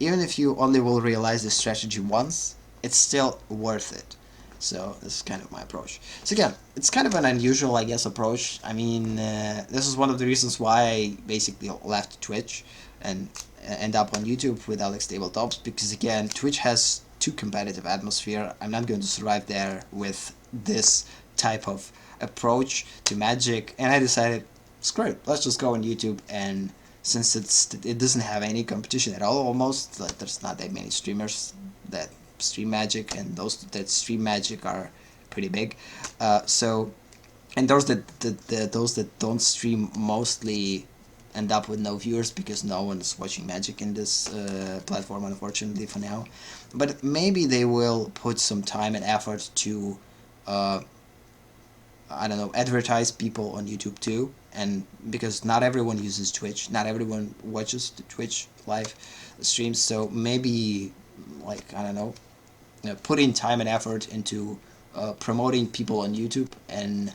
even if you only will realize the strategy once, it's still worth it. So this is kind of my approach. So again, it's kind of an unusual, I guess, approach. I mean, this is one of the reasons why I basically left Twitch and end up on YouTube with AleksTabletops, because again, Twitch has too competitive atmosphere. I'm not going to survive there with this type of approach to Magic, and I decided, screw it, let's just go on YouTube. And since it doesn't have any competition at all, almost, like, there's not that many streamers that stream Magic, and those that stream Magic are pretty big. And those that don't stream mostly end up with no viewers, because no one's watching Magic in this platform, unfortunately, for now. But maybe they will put some time and effort to I don't know, advertise people on YouTube too. And because not everyone uses Twitch, not everyone watches the Twitch live streams, so maybe, like, I don't know, put in time and effort into promoting people on YouTube, and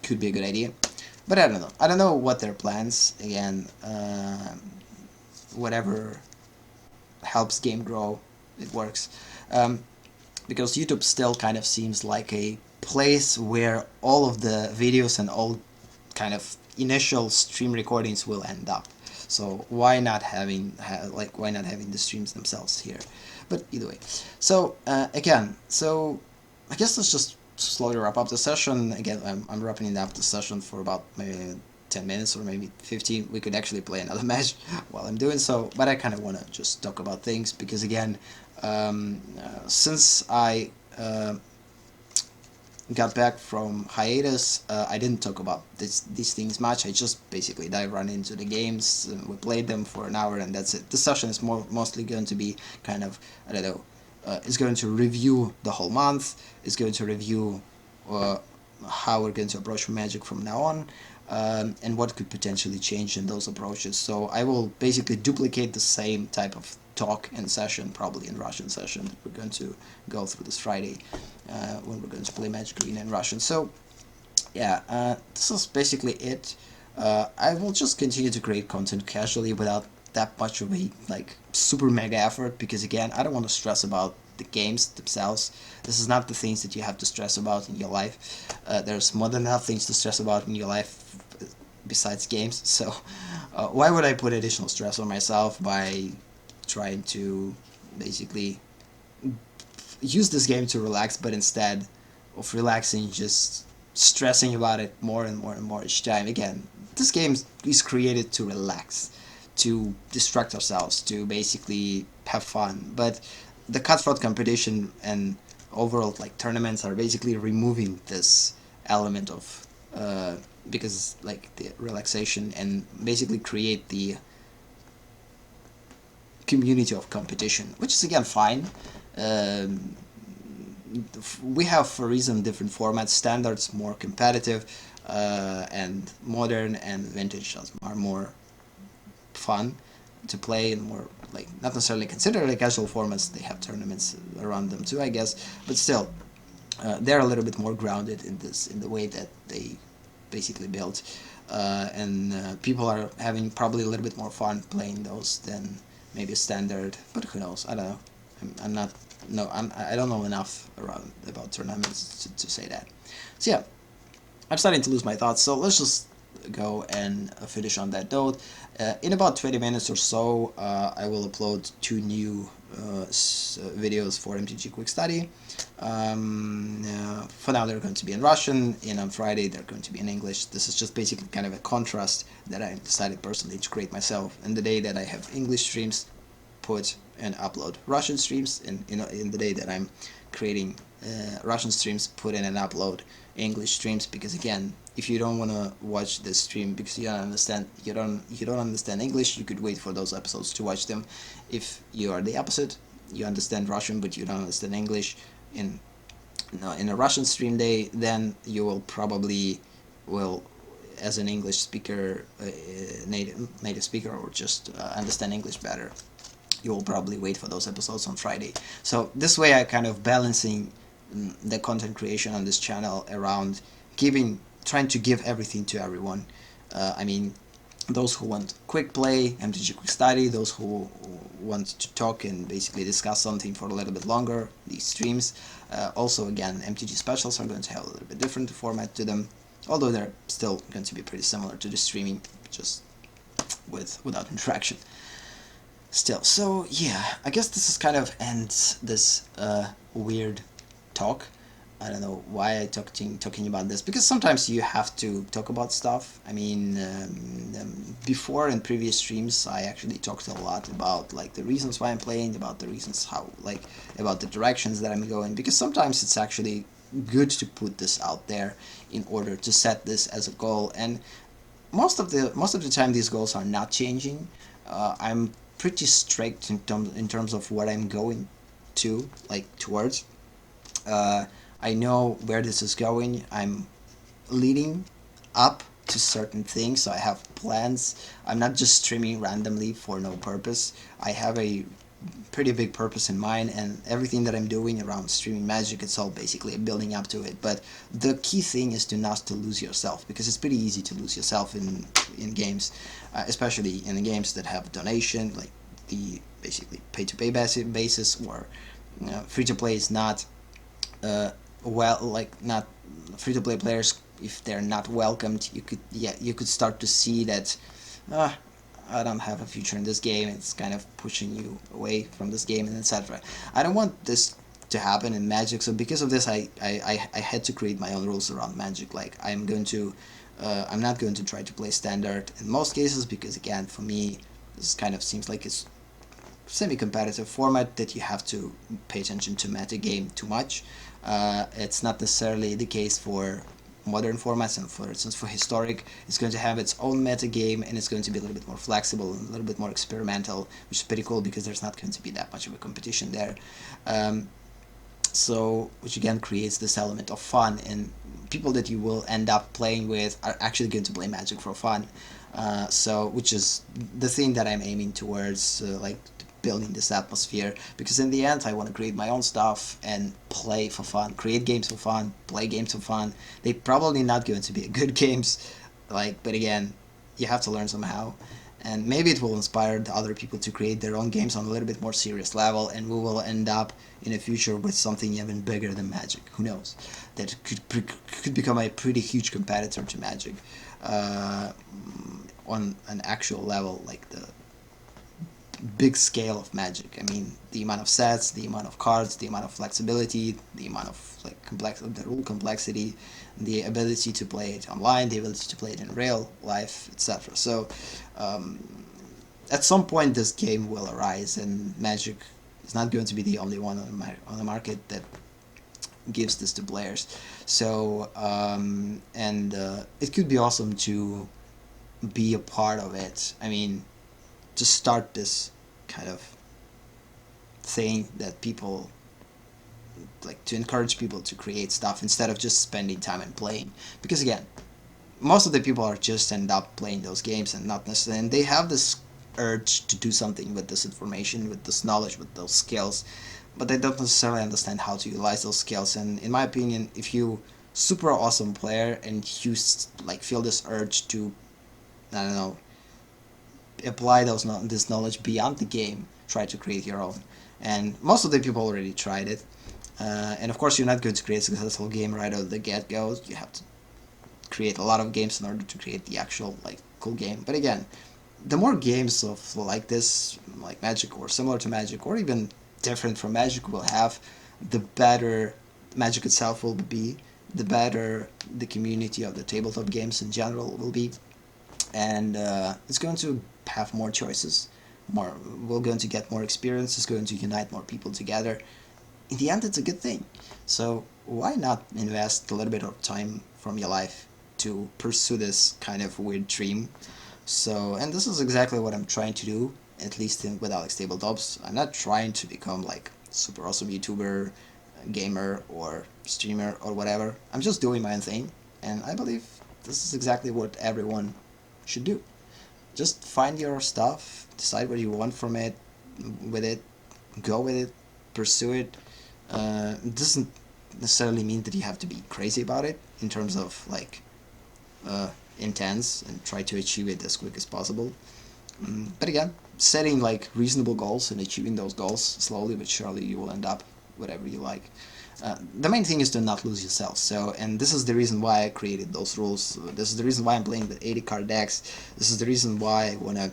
could be a good idea. But I don't know. I don't know what their plans. Again, whatever helps game grow, it works. Because YouTube still kind of seems like a place where all of the videos and all kind of initial stream recordings will end up. So why not having the streams themselves here? But either way. So again, so I guess let's just slowly wrap up the session. Again, I'm wrapping up the session for about maybe 10 minutes or maybe 15. We could actually play another match while I'm doing so, but I kind of want to just talk about things, because again, since I got back from hiatus, I didn't talk about these things much. I just basically dive right into the games. We played them for an hour, and that's it. This session is mostly going to be kind of, I don't know, it's going to review the whole month. It's going to review how we're going to approach Magic from now on, and what could potentially change in those approaches. So I will basically duplicate the same type of talk and session, probably in Russian session, that we're going to go through this Friday, when we're going to play Magic Arena in Russian. So yeah, this is basically it. I will just continue to create content casually without that much of a super mega effort, because again, I don't want to stress about the games themselves. This is not the things that you have to stress about in your life. There's more than enough things to stress about in your life besides games, so why would I put additional stress on myself by trying to basically use this game to relax, but instead of relaxing, just stressing about it more and more and more each time. Again, this game is created to relax, to distract ourselves, to basically have fun, but the cutthroat competition and overall tournaments are basically removing this element of because the relaxation, and basically create the community of competition, which is again fine. We have, for a reason, different formats. Standards more competitive, and modern and vintage are more fun to play, and more not necessarily considered casual formats. They have tournaments around them too, I guess, but still they're a little bit more grounded in the way that they basically built, and people are having probably a little bit more fun playing those than maybe a standard, but who knows? I don't know. I don't know enough about tournaments to say that. So yeah, I'm starting to lose my thoughts, so let's just go and finish on that note. In about 20 minutes or so, I will upload 2 new videos for MTG Quick Study. For now, they're going to be in Russian, and on Friday they're going to be in English. This is just basically kind of a contrast that I decided personally to create myself. And the day that I have English streams, put and upload Russian streams, and in the day that I'm creating Russian streams, put in and upload English streams. Because again, if you don't want to watch this stream because you don't understand English, you could wait for those episodes to watch them. If you are the opposite, you understand Russian but you don't understand English in a Russian stream day, then you will probably as an English speaker, native speaker, or just understand English better, you will probably wait for those episodes on Friday. So this way I kind of balancing the content creation on this channel around trying to give everything to everyone. I mean, those who want quick play, MTG Quick Study, those who want to talk and basically discuss something for a little bit longer, these streams. Also, again, MTG Specials are going to have a little bit different format to them, although they're still going to be pretty similar to the streaming, just without interaction. Still, so yeah, I guess this is kind of ends this weird talk. I don't know why I talking about this, because sometimes you have to talk about stuff. I mean, before in previous streams, I actually talked a lot about the reasons why I'm playing, about the reasons how about the directions that I'm going, because sometimes it's actually good to put this out there in order to set this as a goal. And most of the time, these goals are not changing. I'm pretty strict in terms of what I'm going towards. I know where this is going. I'm leading up to certain things, so I have plans. I'm not just streaming randomly for no purpose. I have a pretty big purpose in mind, and everything that I'm doing around streaming Magic, it's all basically building up to it. But the key thing is not to lose yourself, because it's pretty easy to lose yourself in games, especially in the games that have donation, like the basically pay-to-pay basis, or free-to-play is not not free-to-play players. If they're not welcomed, you could start to see that I don't have a future in this game. It's kind of pushing you away from this game, and etc. I don't want this to happen in Magic, so because of this, I had to create my own rules around Magic. I'm not going to try to play standard in most cases, because again, for me, this kind of seems like it's semi-competitive format that you have to pay attention to meta game too much. It's not necessarily the case for modern formats, and for instance for historic, it's going to have its own meta game, and it's going to be a little bit more flexible and a little bit more experimental, which is pretty cool because there's not going to be that much of a competition there. So, which again creates this element of fun, and people that you will end up playing with are actually going to play Magic for fun. So, which is the thing that I'm aiming towards, like building this atmosphere, because in the end I want to create my own stuff and play for fun, create games for fun, play games for fun. They're probably not going to be good games, like, but again, you have to learn somehow. And maybe it will inspire the other people to create their own games on a little bit more serious level, and we will end up in the future with something even bigger than Magic. Who knows? That could become a pretty huge competitor to Magic on an actual level, like the big scale of Magic. I mean, the amount of sets, the amount of cards, the amount of flexibility, the amount of like the rule complexity, the ability to play it online, the ability to play it in real life, etc. So, at some point, this game will arise, and Magic is not going to be the only one on the market that gives this to players. So, it could be awesome to be a part of it. I mean, to start this kind of thing that people like, to encourage people to create stuff instead of just spending time and playing, because again, most of the people are just end up playing those games and not necessarily, and they have this urge to do something with this information, with this knowledge, with those skills, but they don't necessarily understand how to utilize those skills. And in my opinion, if you super awesome player and you like feel this urge to, I don't know, apply this knowledge beyond the game, try to create your own. And most of the people already tried it. And of course, you're not going to create a successful game right out of the get-go. You have to create a lot of games in order to create the actual like cool game. But again, the more games of like this, like Magic or similar to Magic, or even different from Magic will have, the better Magic itself will be, the better the community of the tabletop games in general will be, and it's going to have more choices. We're going to get more experience. It's going to unite more people together. In the end, it's a good thing. So why not invest a little bit of time from your life to pursue this kind of weird dream? So, and this is exactly what I'm trying to do, at least with AleksTabletops. I'm not trying to become like super awesome YouTuber, gamer, or streamer, or whatever. I'm just doing my own thing, and I believe this is exactly what everyone should do. Just find your stuff, decide what you want from it, with it, go with it, pursue it. It doesn't necessarily mean that you have to be crazy about it in terms of like intense and try to achieve it as quick as possible. But again, setting like reasonable goals and achieving those goals slowly but surely, you will end up whatever you like. The main thing is to not lose yourself. So, and this is the reason why I created those rules. This is the reason why I'm playing the 80 card decks. This is the reason why I wanna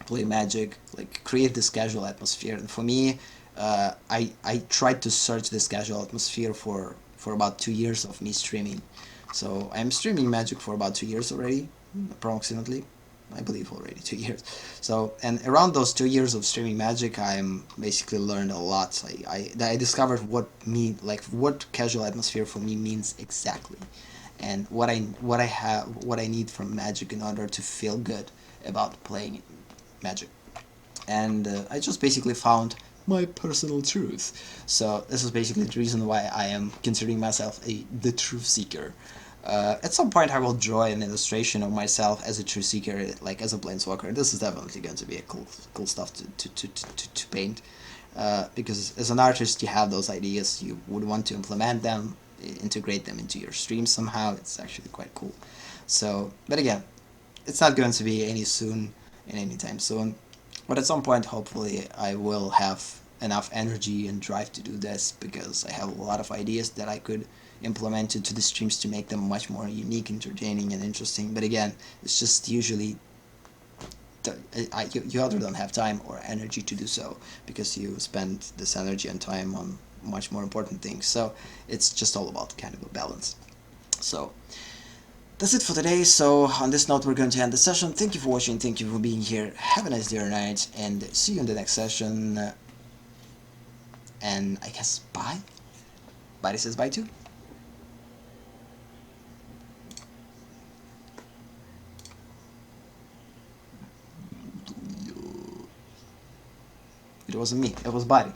play Magic, like create this casual atmosphere. And for me, I tried to search this casual atmosphere for about 2 years of me streaming. So I'm streaming Magic for about 2 years already, approximately. I believe already 2 years. So, and around those 2 years of streaming Magic, I'm basically learned a lot. I discovered what casual atmosphere for me means exactly, and what I need from Magic in order to feel good about playing Magic. And I just basically found my personal truth. So this is basically the reason why I am considering myself the truth seeker. At some point I will draw an illustration of myself as a truth seeker, like as a planeswalker. This is definitely going to be a cool stuff to paint. Because as an artist you have those ideas, you would want to implement them, integrate them into your stream somehow. It's actually quite cool. So, but again, it's not going to be anytime soon. But at some point, hopefully, I will have enough energy and drive to do this, because I have a lot of ideas that I could implement into the streams to make them much more unique, entertaining, and interesting. But again, it's just usually you either don't have time or energy to do so, because you spend this energy and time on much more important things. So it's just all about kind of a balance. So that's it for today. So on this note, we're going to end the session. Thank you for watching, thank you for being here, have a nice day or night, and see you in the next session, and I guess bye? Body says bye too. It wasn't me, it was Body.